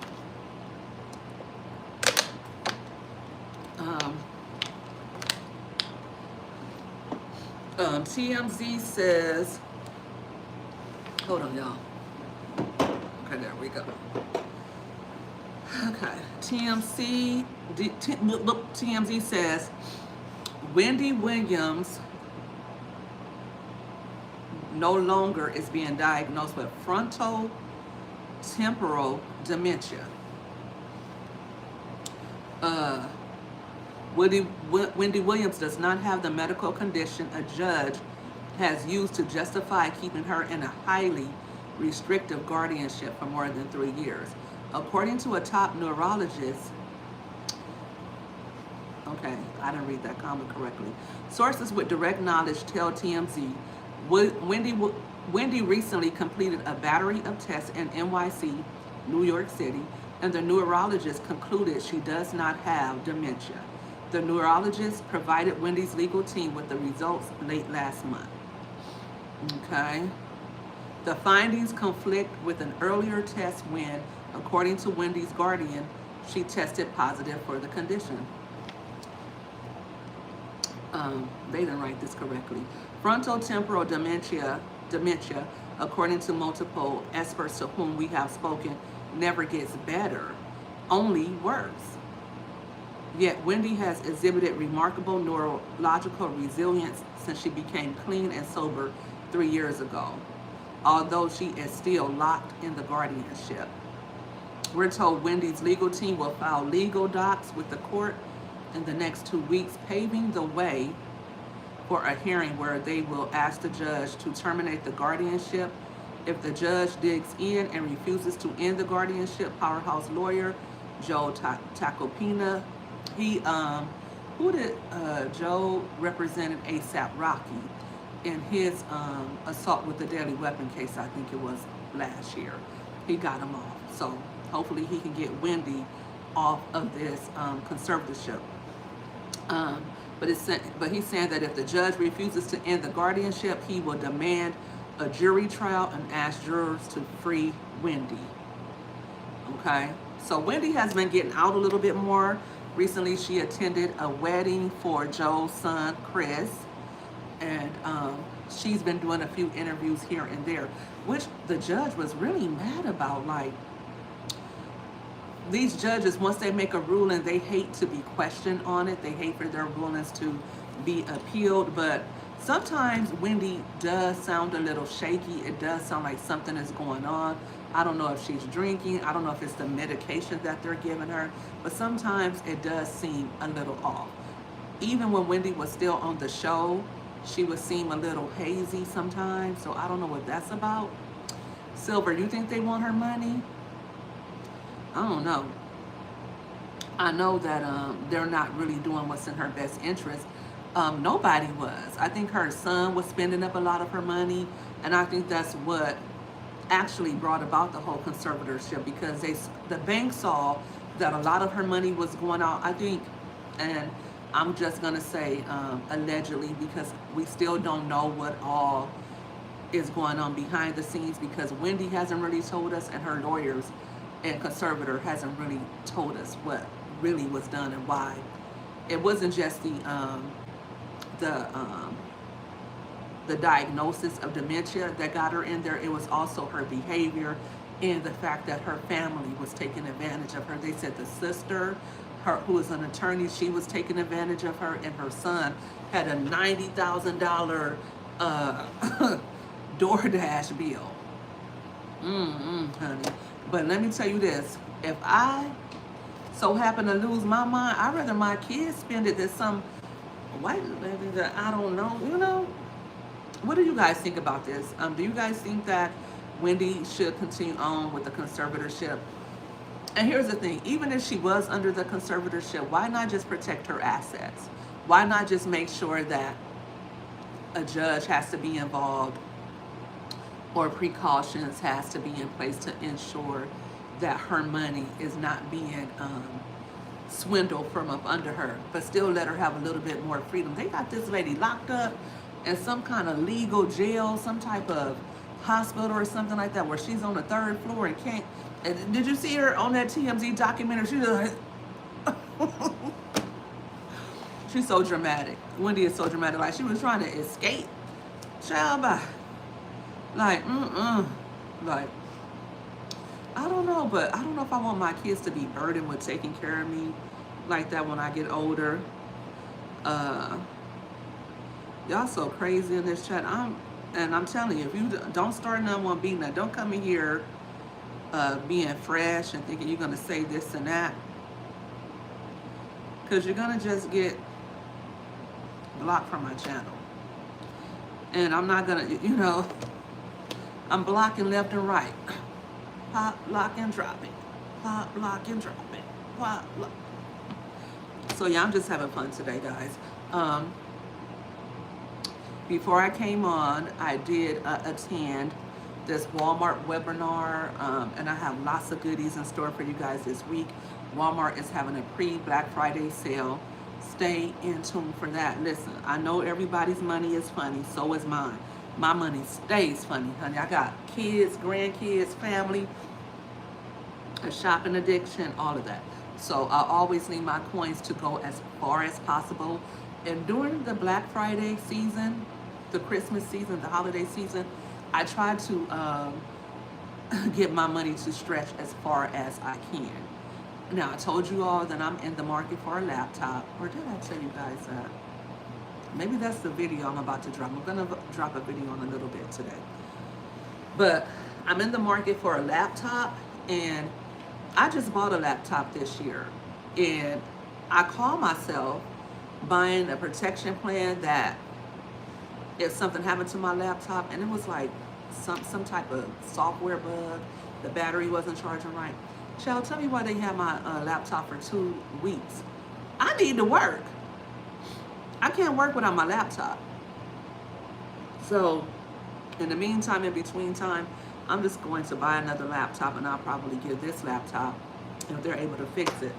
TMZ says, hold on, y'all. Okay, there we go. Okay, TMZ says, Wendy Williams no longer is being diagnosed with frontal temporal dementia. Wendy Williams does not have the medical condition a judge has used to justify keeping her in a highly restrictive guardianship for more than 3 years. According to a top neurologist, okay, I didn't read that comment correctly. Sources with direct knowledge tell TMZ, Wendy recently completed a battery of tests in NYC, New York City, and the neurologist concluded she does not have dementia. The neurologist provided Wendy's legal team with the results late last month. Okay. The findings conflict with an earlier test when, according to Wendy's guardian, she tested positive for the condition. They didn't write this correctly. Frontal temporal dementia, according to multiple experts to whom we have spoken, never gets better, only worse. Yet Wendy has exhibited remarkable neurological resilience since she became clean and sober 3 years ago, although she is still locked in the guardianship. We're told Wendy's legal team will file legal docs with the court in the next 2 weeks, paving the way for a hearing where they will ask the judge to terminate the guardianship. If the judge digs in and refuses to end the guardianship, powerhouse lawyer Joe Tacopina, Joe represented ASAP Rocky in his assault with the deadly weapon case, I think it was last year. He got him off. So hopefully he can get Wendy off of this conservatorship. But he's saying that if the judge refuses to end the guardianship, he will demand a jury trial and ask jurors to free Wendy. Okay, so Wendy has been getting out a little bit more. Recently, she attended a wedding for Joe's son, Chris, and she's been doing a few interviews here and there, which the judge was really mad about. Like, these judges, once they make a ruling, they hate to be questioned on it. They hate for their rulings to be appealed. But sometimes Wendy does sound a little shaky. It does sound like something is going on. I don't know if she's drinking. I don't know if it's the medication that they're giving her. But sometimes it does seem a little off. Even when Wendy was still on the show, she would seem a little hazy sometimes. So I don't know what that's about. Silver, you think they want her money? I don't know. I know that they're not really doing what's in her best interest. Nobody was. I think her son was spending up a lot of her money, and I think that's what actually brought about the whole conservatorship, because the bank saw that a lot of her money was going out, I think, and I'm just gonna say allegedly, because we still don't know what all is going on behind the scenes, because Wendy hasn't really told us, and her lawyers and conservator hasn't really told us what really was done and why. It wasn't just the diagnosis of dementia that got her in there. It was also her behavior and the fact that her family was taking advantage of her. They said the sister, who was an attorney, she was taking advantage of her, and her son had a $90,000 DoorDash bill. Honey. But let me tell you this, if I so happen to lose my mind, I'd rather my kids spend it than some white lady that I don't know, you know? What do you guys think about this? Do you guys think that Wendy should continue on with the conservatorship? And here's the thing, even if she was under the conservatorship, why not just protect her assets? Why not just make sure that a judge has to be involved or precautions has to be in place to ensure that her money is not being swindled from up under her, but still let her have a little bit more freedom. They got this lady locked up in some kind of legal jail, some type of hospital or something like that, where she's on the 3rd floor and can't. And did you see her on that TMZ documentary? She's like, she's so dramatic. Wendy is so dramatic. Like she was trying to escape. Child, bye. Like, like, I don't know, but I don't know if I want my kids to be burdened with taking care of me like that when I get older. Y'all so crazy in this chat. I'm telling you, if you don't start nothing, won't be nothing. Don't come in here being fresh and thinking you're gonna say this and that, because you're gonna just get blocked from my channel. And I'm not gonna, you know, I'm blocking left and right. Pop, lock, and dropping. Pop, lock, and dropping. Pop, lock. So yeah, I'm just having fun today, guys. Before I came on, I did attend this Walmart webinar, and I have lots of goodies in store for you guys this week. Walmart is having a pre-Black Friday sale. Stay in tune for that. Listen, I know everybody's money is funny, so is mine. My money stays funny, honey. I got kids, grandkids, family, a shopping addiction, all of that. So I always need my coins to go as far as possible. And during the Black Friday season, the Christmas season, the holiday season, I try to get my money to stretch as far as I can. Now, I told you all that I'm in the market for a laptop. Or did I tell you guys that? Maybe that's the video I'm about to drop. I'm going to drop a video on a little bit today. But I'm in the market for a laptop, and I just bought a laptop this year. And I call myself buying a protection plan that if something happened to my laptop, and it was like some type of software bug, the battery wasn't charging right. Child, tell me why they have my laptop for 2 weeks. I need to work. I can't work without my laptop. So, in the meantime, in between time, I'm just going to buy another laptop, and I'll probably give this laptop, if they're able to fix it,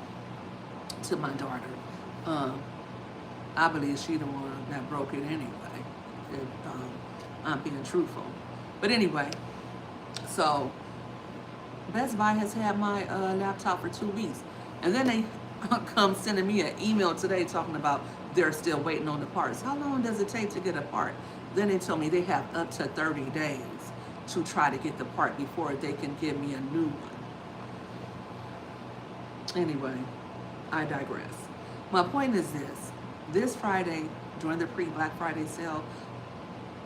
to my daughter. I believe she's the one that broke it anyway, if I'm being truthful. But anyway, so Best Buy has had my laptop for 2 weeks. And then they come sending me an email today talking about they're still waiting on the parts. How long does it take to get a part? Then they told me they have up to 30 days to try to get the part before they can give me a new one. Anyway, I digress. My point is this. This Friday, during the pre-Black Friday sale,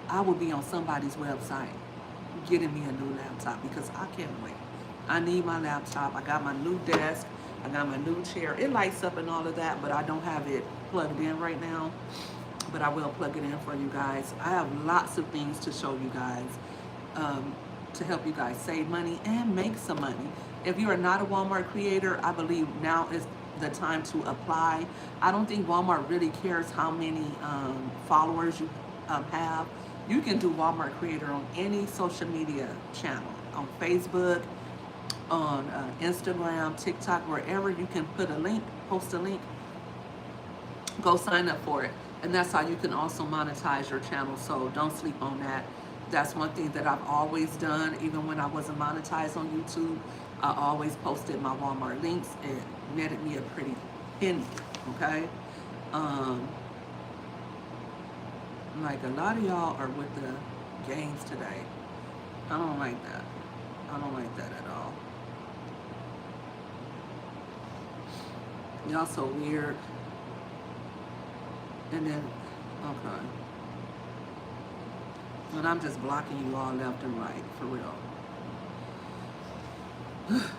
I will be on somebody's website getting me a new laptop because I can't wait. I need my laptop. I got my new desk. I got my new chair. It lights up and all of that, but I don't have it plugged in right now. But I will plug it in for you guys. I have lots of things to show you guys to help you guys save money and make some money. If you are not a Walmart creator, I believe now is the time to apply. I don't think Walmart really cares how many followers you have. You can do Walmart creator on any social media channel, on Facebook, on Instagram, TikTok, wherever you can put a link, post a link, go sign up for it. And that's how you can also monetize your channel. So don't sleep on that. That's one thing that I've always done. Even when I wasn't monetized on YouTube, I always posted my Walmart links and netted me a pretty penny, okay? Like a lot of y'all are with the games today. I don't like that. I don't like that at all. Y'all so weird. And then, okay. And I'm just blocking you all left and right, for real.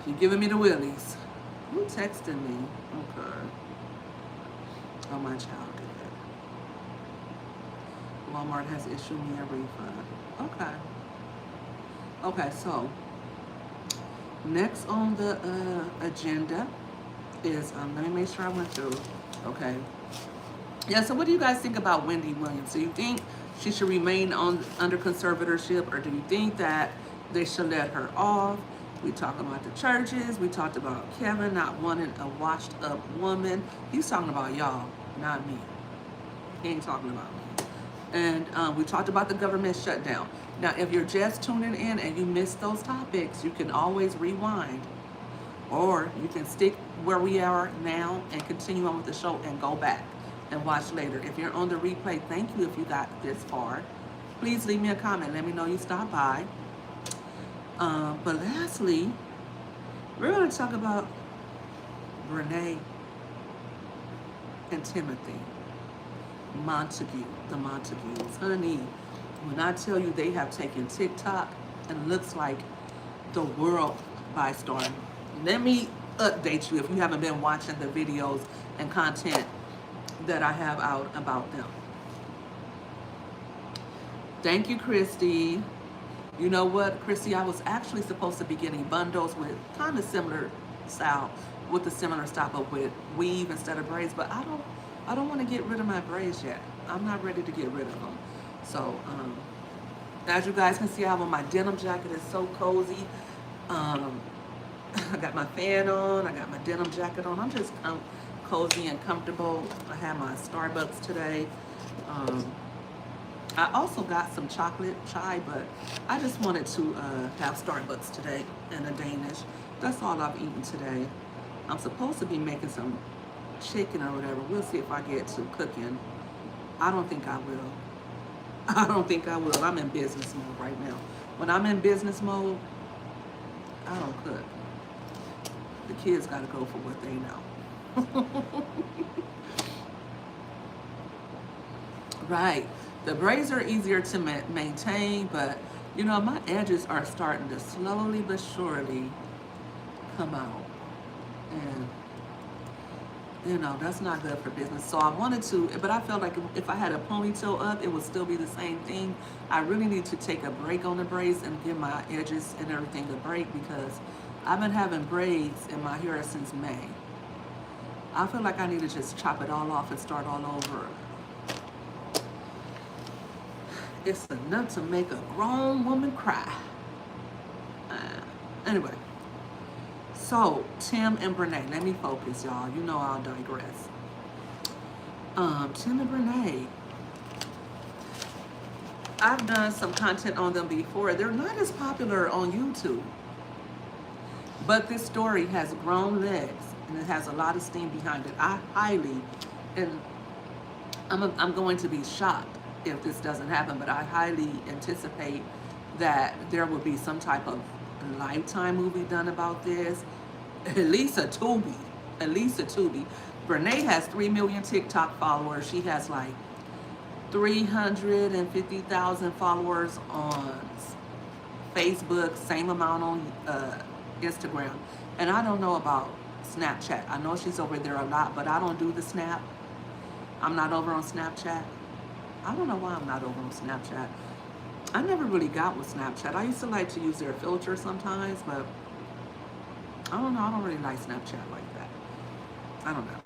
You're giving me the willies. Who texted me? Okay. Oh, my child did. Walmart has issued me a refund. Okay. Okay, so next on the agenda is, let me make sure I went through. Okay. Yeah, so what do you guys think about Wendy Williams? Do you think she should remain under conservatorship, or do you think that they should let her off? We talked about the churches. We talked about Kevin not wanting a washed up woman. He's talking about y'all, not me. He ain't talking about me. And we talked about the government shutdown. Now, if you're just tuning in and you missed those topics, you can always rewind, or you can stick where we are now and continue on with the show and go back and watch later. If you're on the replay, thank you if you got this far. Please leave me a comment. Let me know you stopped by. But lastly, we're going to talk about Brenay and Timothy. Montague, the Montagues. Honey, when I tell you they have taken TikTok and looks like the world by storm. Let me update you if you haven't been watching the videos and content that I have out about them. Thank you, Christy. You know what, Christy, I was actually supposed to be getting bundles with kind of similar style, with the similar style, but with weave instead of braids, but I don't want to get rid of my braids yet. I'm not ready to get rid of them. So, as you guys can see, I have on my denim jacket. It's so cozy. I got my fan on. I got my denim jacket on. I'm just cozy and comfortable. I had my Starbucks today. I also got some chocolate chai, but I just wanted to have Starbucks today and a Danish. That's all I've eaten today. I'm supposed to be making some chicken or whatever. We'll see if I get to cooking. I don't think I will. I don't think I will. I'm in business mode right now. When I'm in business mode, I don't cook. The kids got to go for what they know. Right. The braids are easier to maintain, but you know, my edges are starting to slowly but surely come out. And you know, that's not good for business. So I wanted to, but I felt like if I had a ponytail up, it would still be the same thing. I really need to take a break on the braids and give my edges and everything a break, because I've been having braids in my hair since May. I feel like I need to just chop it all off and start all over. It's enough to make a grown woman cry. Anyway. So, Tim and Brenay, let me focus, y'all. You know I'll digress. Tim and Brenay, I've done some content on them before. They're not as popular on YouTube. But this story has grown legs, and it has a lot of steam behind it. I highly, and I'm going to be shocked if this doesn't happen, but I highly anticipate that there will be some type of Lifetime movie done about this. At least a Tubi. Brenay has 3 million TikTok followers. She has like 350,000 followers on Facebook, same amount on Instagram. And I don't know about Snapchat. I know she's over there a lot, but I don't do the Snap. I'm not over on Snapchat. I don't know why I'm not over on Snapchat. I never really got with Snapchat. I used to like to use their filter sometimes, but I don't know. I don't really like Snapchat like that. I don't know.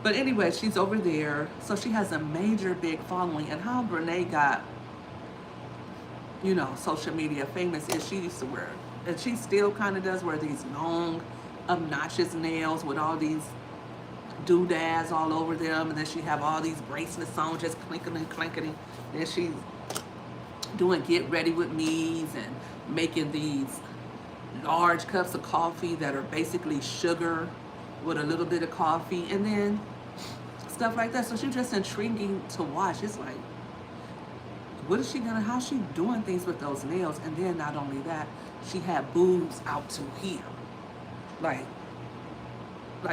But anyway, she's over there. So she has a major big following. And how Brenay got, you know, social media famous is she used to wear, and she still kind of does wear these long, obnoxious nails with all these doodads all over them. And then she have all these bracelets on, just clinking. Then she's doing get ready with me's and making these large cups of coffee that are basically sugar with a little bit of coffee, and then stuff like that. So she's just intriguing to watch. It's like, what is she gonna, how's she doing things with those nails? And then not only that, she had boobs out to here, like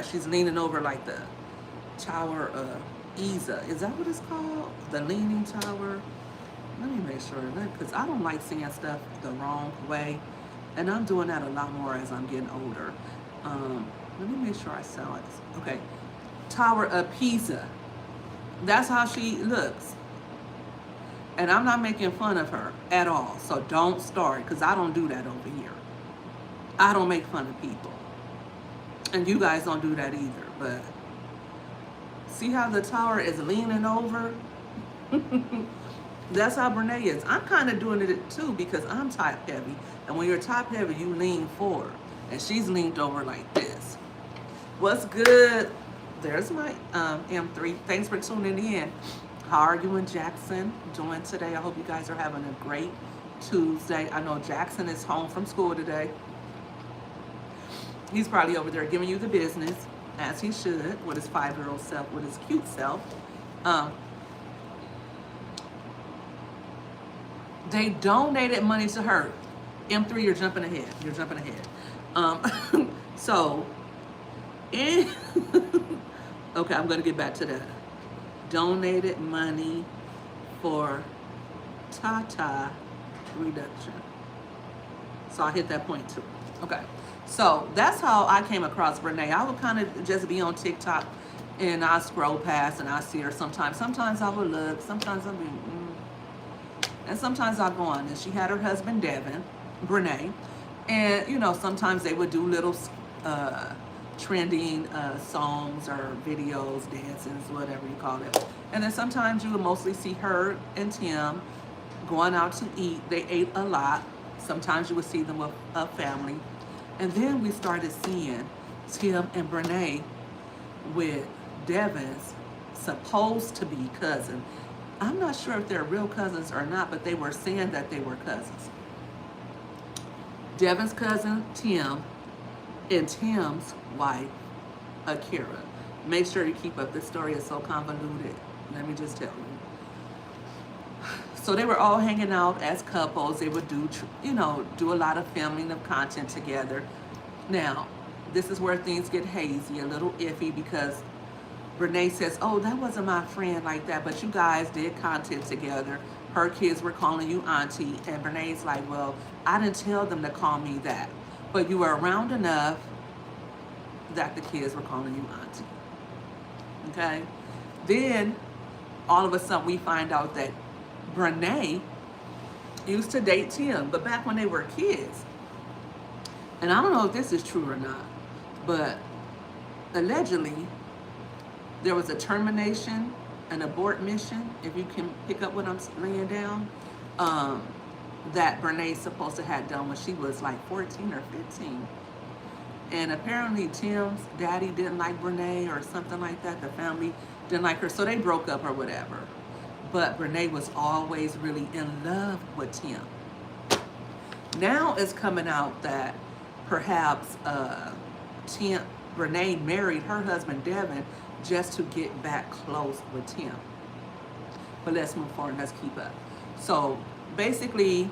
she's leaning over like the Tower of Isa. Is that what it's called? The Leaning Tower? Let me make sure, because I don't like seeing stuff the wrong way. And I'm doing that a lot more as I'm getting older. Let me make sure I saw it. Okay. Tower of Pisa. That's how she looks. And I'm not making fun of her at all. So don't start, because I don't do that over here. I don't make fun of people. And you guys don't do that either. But see how the tower is leaning over? That's how Brenay is. I'm kind of doing it too because I'm top heavy. And when you're top heavy, you lean forward. And she's leaned over like this. What's good? There's my M3. Thanks for tuning in. How are you and Jackson doing today? I hope you guys are having a great Tuesday. I know Jackson is home from school today. He's probably over there giving you the business, as he should, with his 5-year-old self, with his cute self. They donated money to her. M3, you're jumping ahead. You're jumping ahead. So, okay, I'm going to get back to that. Donated money for Tata reduction. So I hit that point too. Okay. So that's how I came across Brenay. I would kind of just be on TikTok and I scroll past and I see her sometimes. Sometimes I would look. Sometimes I'll be, and sometimes I'll go on. And she had her husband, Devin, Brenay. And, you know, sometimes they would do little trending songs or videos, dances, whatever you call it. And then sometimes you would mostly see her and Tim going out to eat. They ate a lot. Sometimes you would see them with a family. And then we started seeing Tim and Brenay with Devin's supposed to be cousin. I'm not sure if they're real cousins or not, but they were saying that they were cousins. Devin's cousin, Tim, and Tim's wife, Akira. Make sure you keep up. This story is so convoluted. Let me just tell you. So they were all hanging out as couples. They would do, you know, do a lot of filming of content together. Now, this is where things get hazy, a little iffy, because Brenay says, oh, that wasn't my friend like that, but you guys did content together. Her kids were calling you auntie, and Brenay's like, well, I didn't tell them to call me that, but you were around enough that the kids were calling you auntie. Okay? Then, all of a sudden, we find out that Brenay used to date Tim, but back when they were kids. And I don't know if this is true or not, but allegedly, there was a termination, an abort mission, if you can pick up what I'm laying down, that Brenay's supposed to have done when she was like 14 or 15. And apparently Tim's daddy didn't like Brenay or something like that. The family didn't like her, so they broke up or whatever. But Brenay was always really in love with Tim. Now it's coming out that perhaps Brenay married her husband Devin just to get back close with Tim. But let's move forward. Let's keep up. So basically,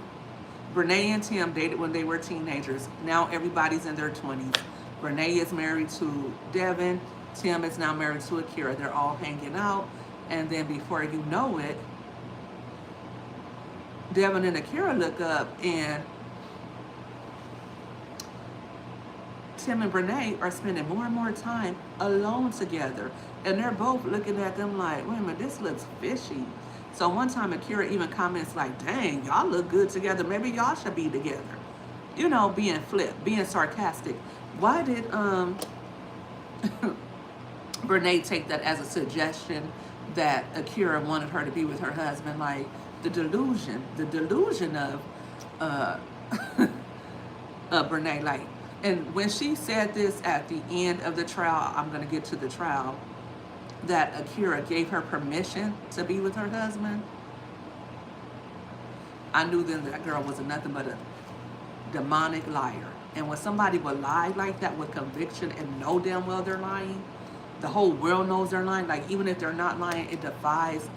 Brenay and Tim dated when they were teenagers. Now everybody's in their 20s. Brenay is married to Devin. Tim is now married to Akira. They're all hanging out. And then before you know it, Devin and Akira look up and Tim and Brenay are spending more and more time alone together. And they're both looking at them like, wait a minute, this looks fishy. So one time Akira even comments like, dang, y'all look good together. Maybe y'all should be together. You know, being flipped, being sarcastic. Why did Brenay take that as a suggestion that Akira wanted her to be with her husband? Like the delusion of Brenay. Like, and when she said this at the end of the trial, I'm going to get to the trial, that Akira gave her permission to be with her husband, I knew then that girl was nothing but a demonic liar. And when somebody would lie like that with conviction and know damn well they're lying, the whole world knows they're lying. Like, even if they're not lying, it defies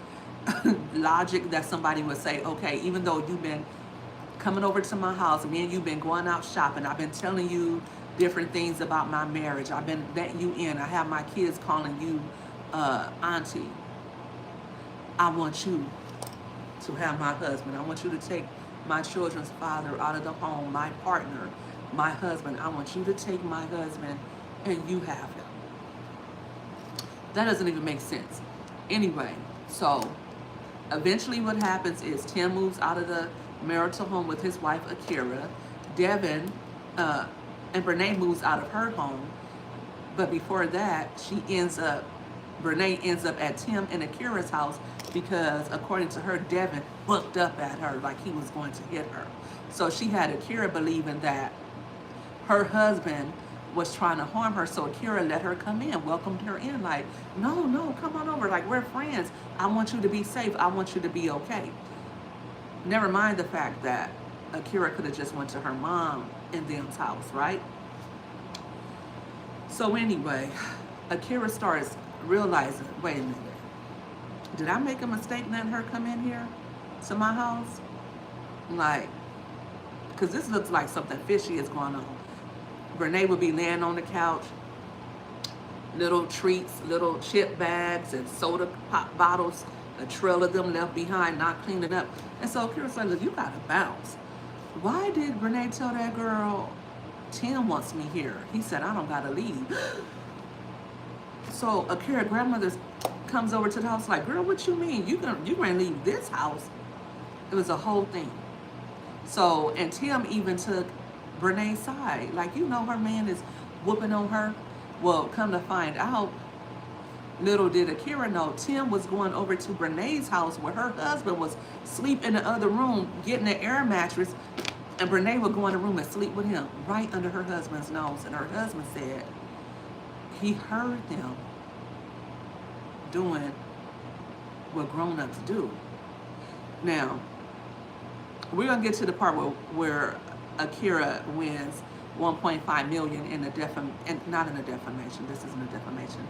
logic that somebody would say, okay, even though you've been coming over to my house, me and you've been going out shopping, I've been telling you different things about my marriage, I've been letting you in, I have my kids calling you auntie. I want you to have my husband. I want you to take my children's father out of the home, my partner, my husband. I want you to take my husband and you have him. That doesn't even make sense. Anyway, so Eventually what happens is Tim moves out of the marital home with his wife Akira. Devin and Brenay moves out of her home. But before that, Brenay ends up at Tim and Akira's house because, according to her, Devin looked up at her like he was going to hit her. So she had Akira believing that her husband was trying to harm her. So Akira let her come in, welcomed her in, like, no, come on over. Like, we're friends. I want you to be safe. I want you to be okay. Never mind the fact that Akira could have just went to her mom in them's house, right? So anyway, Akira starts realizing, wait a minute, did I make a mistake letting her come in here to my house? Like, because this looks like something fishy is going on. Brenay would be laying on the couch, little treats, little chip bags and soda pop bottles, a trail of them left behind, not cleaning up. And so Akira said, look, you gotta bounce. Why did Brenay tell that girl, Tim wants me here? He said, I don't gotta leave. So Akira grandmother comes over to the house like, girl, what you mean? You gonna leave this house? It was a whole thing. So, and Tim even took Brenay's side. Like, you know, her man is whooping on her. Well, come to find out, little did Akira know, Tim was going over to Brenay's house where her husband was asleep in the other room, getting an air mattress, and Brenay would go in the room and sleep with him right under her husband's nose. And her husband said he heard them doing what grown-ups do. Now, we're going to get to the part where Akira wins 1.5 million in a not in a defamation, this isn't a defamation,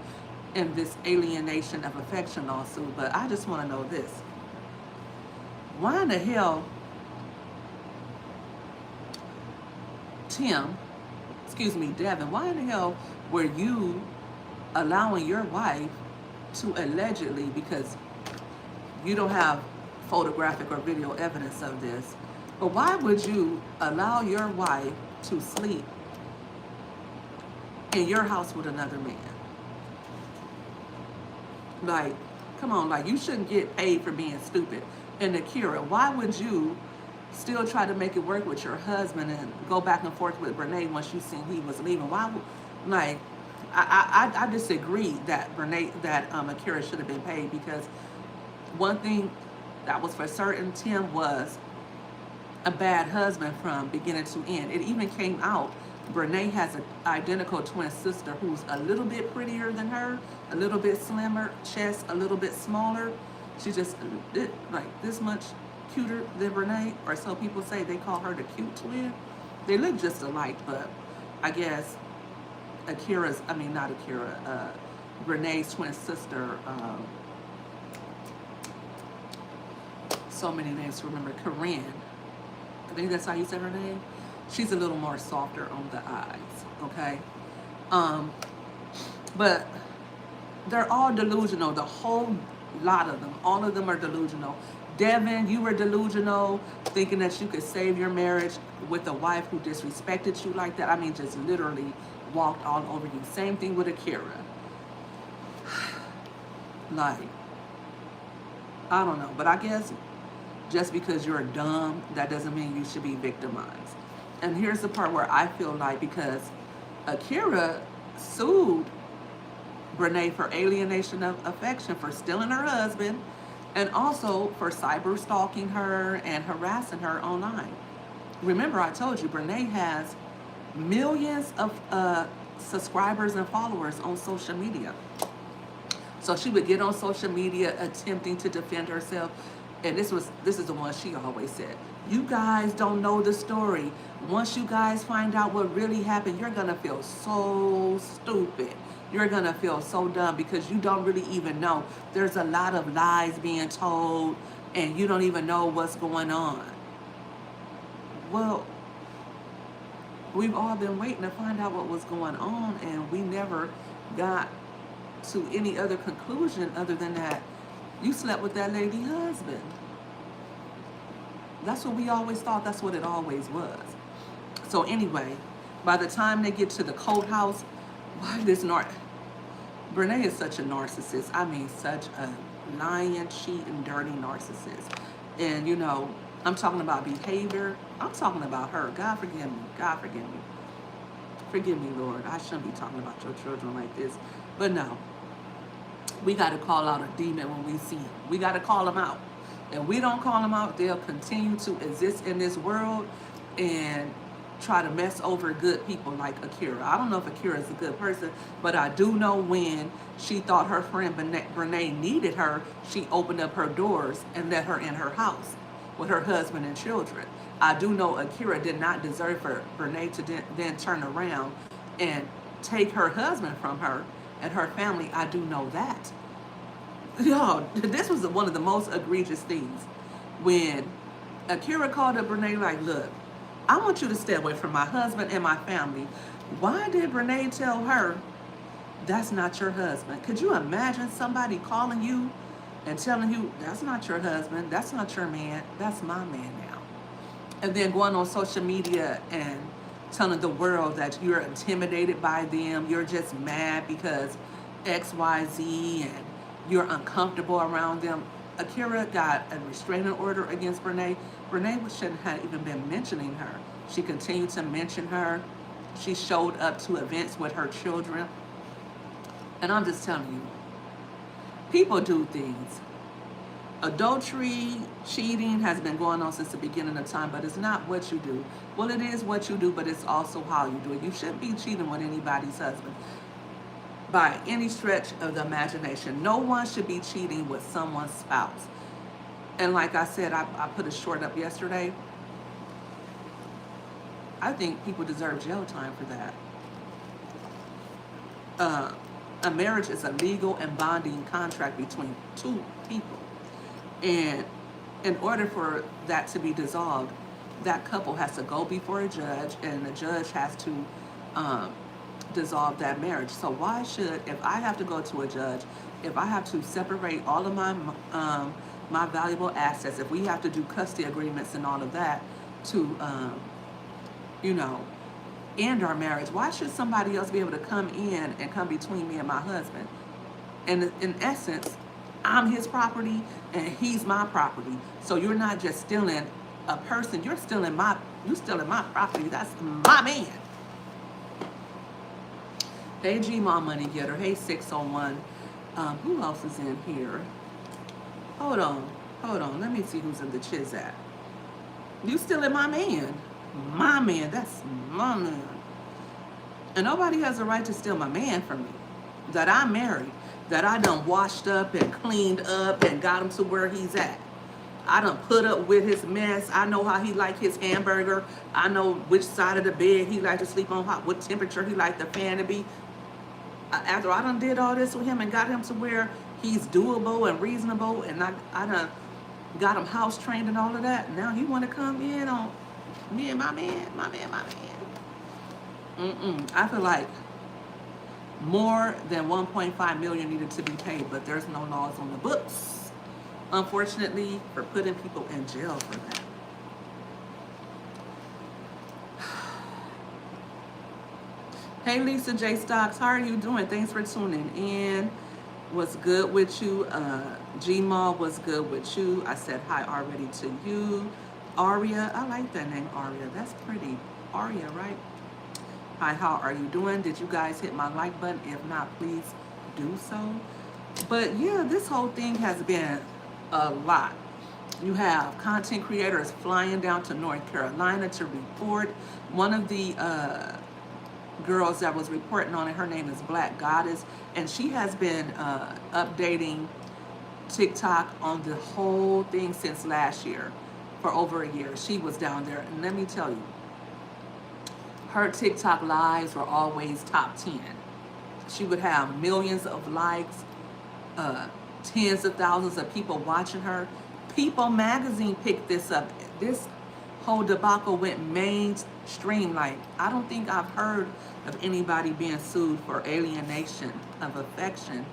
in this alienation of affection lawsuit. But I just want to know this. Why in the hell Devin, why in the hell were you allowing your wife to allegedly, because you don't have photographic or video evidence of this, but why would you allow your wife to sleep in your house with another man? Like, come on, like, you shouldn't get paid for being stupid. And Akira, why would you still try to make it work with your husband and go back and forth with Brenay once you seen he was leaving? Why would, like, I disagree that Akira should have been paid, because one thing that was for certain, Tim was a bad husband from beginning to end. It even came out, Brenay has an identical twin sister who's a little bit prettier than her, a little bit slimmer, chest a little bit smaller. She's just like this much cuter than Brenay, or so people say. They call her the cute twin. They look just alike, but I guess Brenay's twin sister, so many names to remember, Corinne, I think that's how you say her name. She's a little more softer on the eyes, okay? But they're all delusional, the whole lot of them. All of them are delusional. Devin, you were delusional, thinking that you could save your marriage with a wife who disrespected you like that. I mean, just literally walked all over you. Same thing with Akira. Like, I don't know, but I guess just because you're dumb, that doesn't mean you should be victimized. And here's the part where I feel like, because Akira sued Brenay for alienation of affection, for stealing her husband, and also for cyber stalking her and harassing her online. Remember, I told you, Brenay has millions of subscribers and followers on social media. So she would get on social media attempting to defend herself. And this is the one she always said. You guys don't know the story. Once you guys find out what really happened, you're gonna feel so stupid. You're gonna feel so dumb, because you don't really even know. There's a lot of lies being told and you don't even know what's going on. Well, we've all been waiting to find out what was going on, and we never got to any other conclusion other than that you slept with that lady's husband. That's what we always thought. That's what it always was. So anyway, by the time they get to the court house, why this Brenay is such a narcissist. I mean, such a lying, cheating, dirty narcissist. And, you know, I'm talking about behavior. I'm talking about her. God forgive me. God forgive me. Forgive me, Lord. I shouldn't be talking about your children like this. But no, we got to call out a demon when we see him. We got to call them out. And we don't call them out, they'll continue to exist in this world and try to mess over good people like Akira. I don't know if Akira is a good person, but I do know when she thought her friend Brenay needed her, she opened up her doors and let her in her house with her husband and children. I do know Akira did not deserve for Brenay to then turn around and take her husband from her and her family. I do know that. Yo, this was one of the most egregious things. When Akira called up Brenay like, look, I want you to stay away from my husband and my family. Why did Brenay tell her that's not your husband? Could you imagine somebody calling you and telling you that's not your husband, that's not your man, that's my man now? And then going on social media and telling the world that you're intimidated by them, you're just mad because XYZ, and you're uncomfortable around them. Akira got a restraining order against Brenay. Brenay shouldn't have even been mentioning her. She continued to mention her. She showed up to events with her children. And I'm just telling you, people do things. Adultery, cheating has been going on since the beginning of time, but it's not what you do. Well, it is what you do, but it's also how you do it. You shouldn't be cheating with anybody's husband by any stretch of the imagination. No one should be cheating with someone's spouse. And like I said, I put a short up yesterday. I think people deserve jail time for that. A marriage is a legal and binding contract between two people. And in order for that to be dissolved, that couple has to go before a judge, and the judge has to dissolve that marriage. So why should, if I have to go to a judge, if I have to separate all of my valuable assets, if we have to do custody agreements and all of that to, you know, end our marriage, why should somebody else be able to come in and come between me and my husband? And in essence, I'm his property and he's my property. So you're not just stealing a person, you're stealing my property. That's my man. Hey, G-Mom Money Getter. Hey, 601. Who else is in here? Hold on. Let me see who's in the chiz at. You stealing my man. My man. That's my man. And nobody has a right to steal my man from me. That I married. That I done washed up and cleaned up and got him to where he's at. I done put up with his mess. I know how he like his hamburger. I know which side of the bed he like to sleep on, what temperature he like the fan to be. After I done did all this with him and got him to where he's doable and reasonable, and I done got him house trained and all of that, now he want to come in on me and my man. I feel like more than 1.5 million needed to be paid, but there's no laws on the books, unfortunately, for putting people in jail for that. Hey, Lisa J. Stocks, how are you doing? Thanks for tuning in. What's good with you? G-Mall, what's good with you? I said hi already to you. Aria, I like that name, Aria. That's pretty. Aria, right? Hi, how are you doing? Did you guys hit my like button? If not, please do so. But yeah, this whole thing has been a lot. You have content creators flying down to North Carolina to report. One of the girls that was reporting on it, her name is Black Goddess, and she has been updating TikTok on the whole thing since last year, for over a year. She was down there, and let me tell you, her TikTok lives were always top 10. She would have millions of likes, tens of thousands of people watching her. People magazine picked this up. This whole debacle went mainstream. Like, I don't think I've heard of anybody being sued for alienation of affection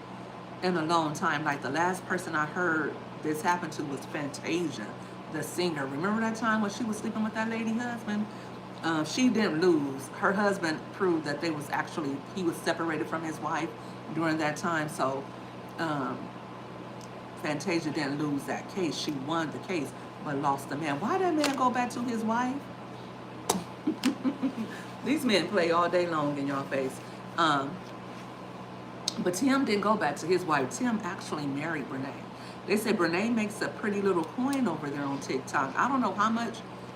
in a long time. Like, the last person I heard this happen to was Fantasia, the singer. Remember that time when she was sleeping with that lady husband? She didn't lose. Her husband proved that he was separated from his wife during that time. So Fantasia didn't lose that case. She won the case, but lost the man. Why that man go back to his wife? These men play all day long in your face. But Tim didn't go back to his wife. Tim actually married Brenay. They said Brenay makes a pretty little coin over there on TikTok. I don't know how much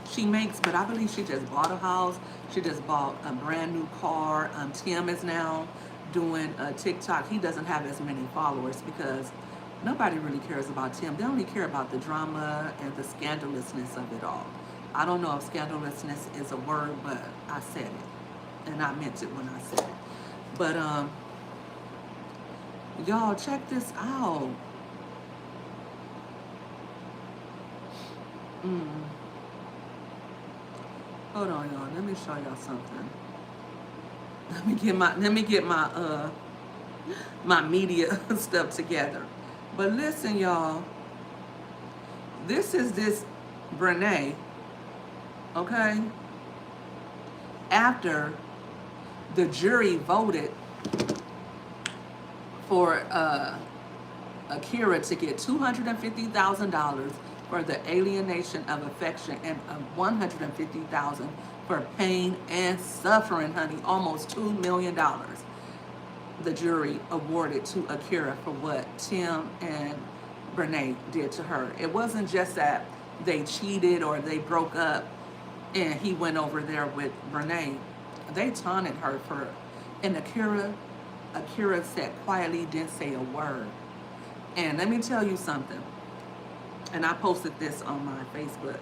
she makes, but I believe she just bought a house. She just bought a brand new car. Tim is now doing TikTok. He doesn't have as many followers because nobody really cares about Tim. They only care about the drama and the scandalousness of it all. I don't know if scandalousness is a word, but I said it. And I meant it when I said it. But, y'all, check this out. Hold on, y'all. Let me show y'all something. Let me get my my media stuff together. But listen, y'all. This is this Brenay, okay? After the jury voted for Akira to get $250,000 for the alienation of affection and $150,000 for pain and suffering, honey. Almost $2 million the jury awarded to Akira for what Tim and Brenay did to her. It wasn't just that they cheated or they broke up and he went over there with Brenay. They taunted her for, and Akira sat quietly, didn't say a word. And let me tell you something, and I posted this on my Facebook.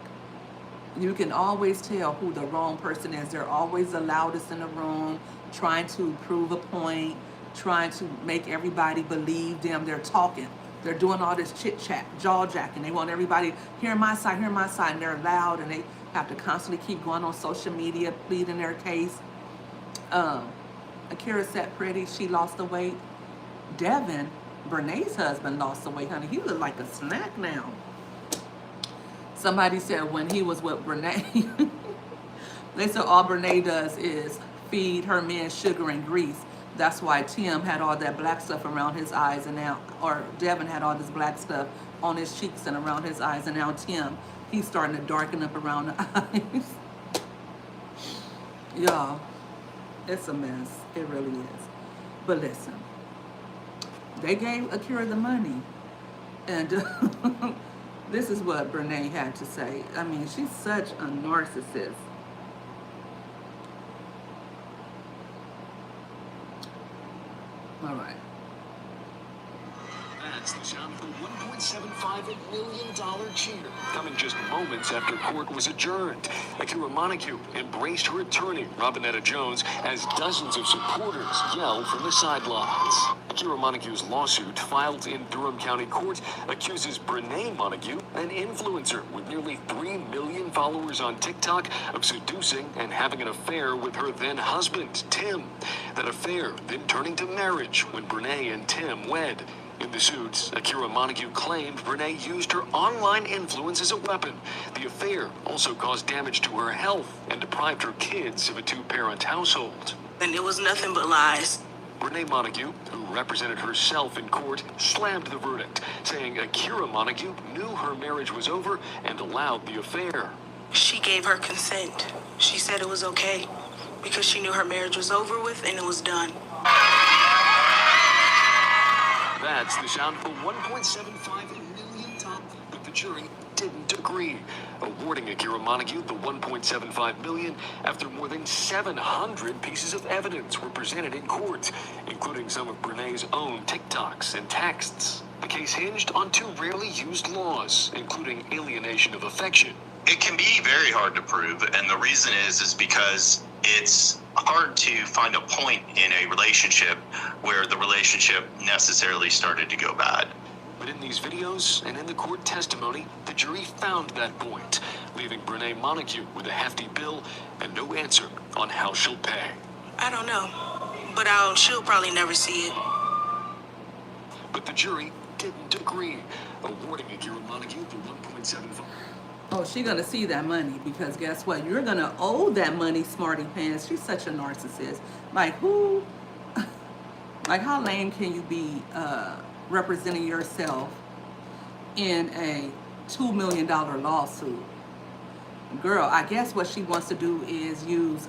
You can always tell who the wrong person is. They're always the loudest in the room, trying to prove a point, trying to make everybody believe them. They're talking. They're doing all this chit chat, jaw jacking. They want everybody hear my side, and they're loud, and they have to constantly keep going on social media, pleading their case. Akira sat pretty. She lost the weight. Devin, Brenay's husband, lost the weight, honey. He looked like a snack now. Somebody said when he was with Brenay, they said all Brenay does is feed her men sugar and grease. That's why Tim had all that black stuff around his eyes, and now, or Devin had all this black stuff on his cheeks and around his eyes, and now Tim, he's starting to darken up around the eyes. Y'all, it's a mess. It really is. But listen, they gave Akira the money, and this is what Brenay had to say. I mean, she's such a narcissist. All right. That's the sound of the $1.75 million cheater. Coming just moments after court was adjourned. Akira Montague embraced her attorney, Robinetta Jones, as dozens of supporters yelled from the sidelines. Akira Montague's lawsuit, filed in Durham County Court, accuses Brenay Montague, an influencer with nearly 3 million followers on TikTok, of seducing and having an affair with her then-husband, Tim. That affair then turning to marriage when Brenay and Tim wed. In the suits, Akira Montague claimed Brenay used her online influence as a weapon. The affair also caused damage to her health and deprived her kids of a two-parent household. And it was nothing but lies. Brenay Montague, who represented herself in court, slammed the verdict, saying Akira Montague knew her marriage was over and allowed the affair. She gave her consent. She said it was okay because she knew her marriage was over with and it was done. That's the sound of the $1.75 million top, but the jury didn't agree, awarding Akira Montague the $1.75 million after more than 700 pieces of evidence were presented in court, including some of Brenay's own TikToks and texts. The case hinged on two rarely used laws, including alienation of affection. It can be very hard to prove, and the reason is because it's hard to find a point in a relationship where the relationship necessarily started to go bad. But in these videos and in the court testimony, the jury found that point, leaving Brenay Montague with a hefty bill and no answer on how she'll pay. I don't know, but she'll probably never see it. But the jury didn't agree, awarding Akira Montague the $1.75. Oh, she's going to see that money because guess what? You're going to owe that money, smarty pants. She's such a narcissist. Like, who? Like, how lame can you be representing yourself in a $2 million lawsuit. Girl, I guess what she wants to do is use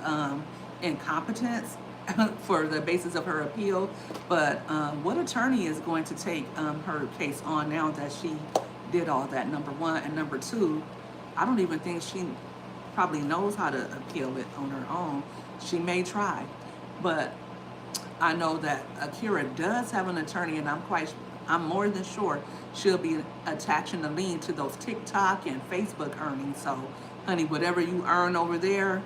incompetence for the basis of her appeal. But what attorney is going to take her case on now that she did all that, number one? And number two, I don't even think she probably knows how to appeal it on her own. She may try, but I know that Akira does have an attorney, and I'm more than sure she'll be attaching the lien to those TikTok and Facebook earnings. So, honey, whatever you earn over there,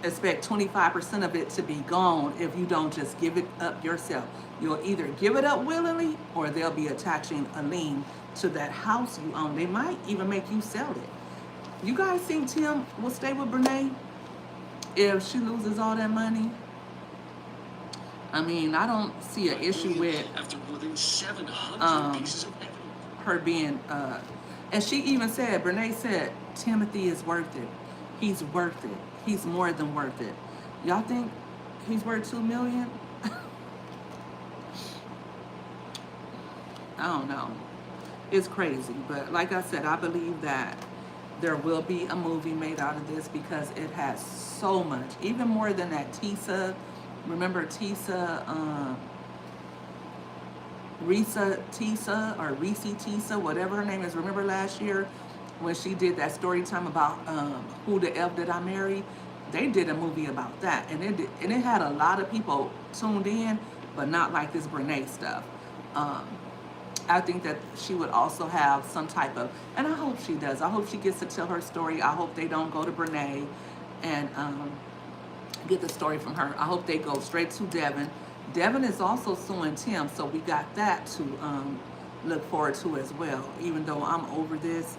expect 25% of it to be gone if you don't just give it up yourself. You'll either give it up willingly, or they'll be attaching a lien to that house you own. They might even make you sell it. You guys think Tim will stay with Brenay if she loses all that money? I mean, I don't see an issue with after more than 700 pieces of evidence. her being, and she even said, Brenay said, Timothy is worth it. He's worth it. He's more than worth it. Y'all think he's worth $2 million? I don't know. It's crazy, but like I said, I believe that there will be a movie made out of this because it has so much, even more than that Tisa. Remember Tisa, Reese Tisa, whatever her name is. Remember last year when she did that story time about Who the F Did I Marry? They did a movie about that, and it had a lot of people tuned in, but not like this Brenay stuff. I think that she would also have some type of, and I hope she does. I hope she gets to tell her story. I hope they don't go to Brenay and get the story from her. I hope they go straight to Devin. Devin is also suing Tim, so we got that to look forward to as well. Even though I'm over this,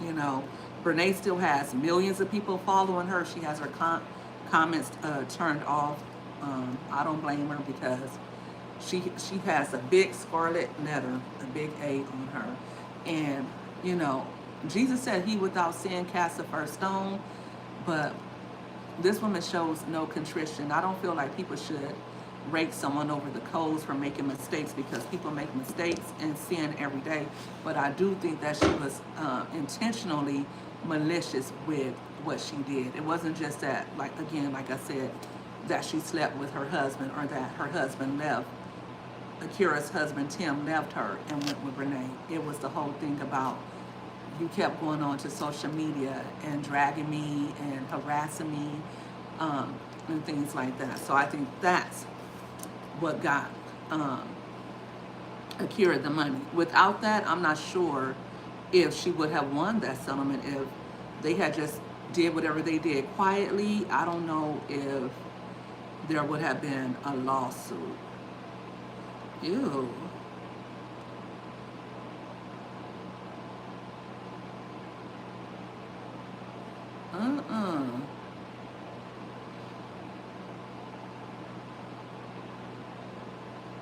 you know, Brenay still has millions of people following her. She has her comments turned off. I don't blame her because she has a big scarlet letter, a big A on her. And, you know, Jesus said he without sin cast the first stone, but this woman shows no contrition. I don't feel like people should rake someone over the coals for making mistakes, because people make mistakes and sin every day. But I do think that she was intentionally malicious with what she did. It wasn't just that, like, again, like I said, that she slept with her husband or that her husband left. Akira's husband, Tim, left her and went with Brenay. It was the whole thing about you kept going on to social media and dragging me and harassing me and things like that. So I think that's what got Akira the money. Without that, I'm not sure if she would have won that settlement if they had just did whatever they did quietly. I don't know if there would have been a lawsuit. Ew.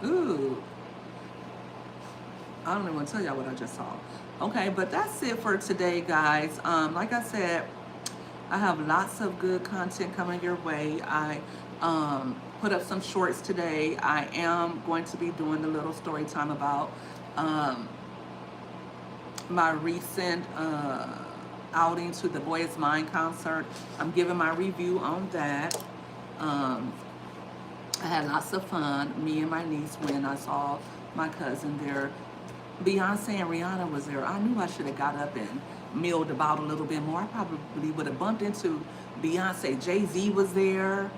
Ooh. I don't even want to tell y'all what I just saw. Okay, but that's it for today, guys. Like I said, I have lots of good content coming your way. I put up some shorts today. I am going to be doing a little story time about my recent outing to the Boy Is Mine concert. I'm giving my review on that. I had lots of fun. Me and my niece went. I saw my cousin there. Beyonce and Rihanna was there. I knew I should have got up and milled about a little bit more. I probably would have bumped into Beyonce. Jay-Z was there.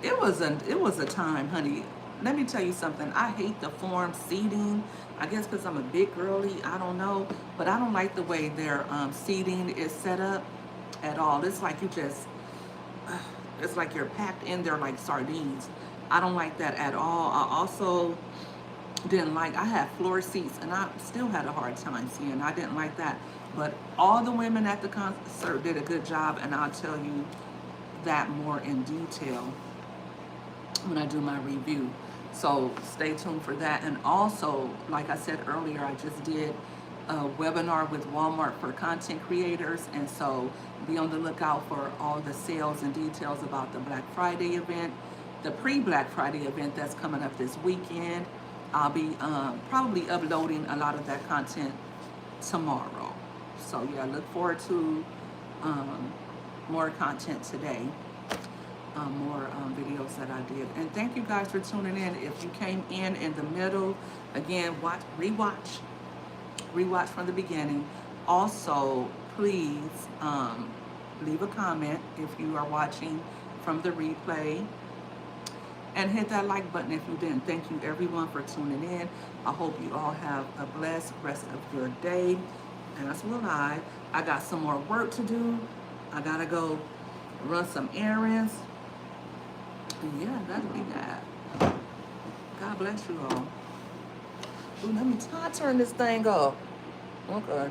It was a time, honey. Let me tell you something. I hate the form seating. I guess because I'm a big girly. I don't know. But I don't like the way their seating is set up at all. It's like you just, it's like you're packed in there like sardines. I don't like that at all. I also didn't like, I had floor seats and I still had a hard time seeing. I didn't like that. But all the women at the concert did a good job, and I'll tell you that more in detail when I do my review. So stay tuned for that. And also, like I said earlier, I just did a webinar with Walmart for content creators, and so be on the lookout for all the sales and details about the Black Friday event, the pre-Black Friday event that's coming up this weekend. I'll be probably uploading a lot of that content tomorrow. So yeah, look forward to more content today, more videos that I did. And thank you guys for tuning in. If you came in the middle, again, rewatch from the beginning. Also, please leave a comment if you are watching from the replay. And hit that like button if you didn't. Thank you everyone for tuning in. I hope you all have a blessed rest of your day. And as will I. I got some more work to do. I gotta go run some errands. And yeah, that'll be that. God bless you all. Ooh, let me turn this thing off. Okay.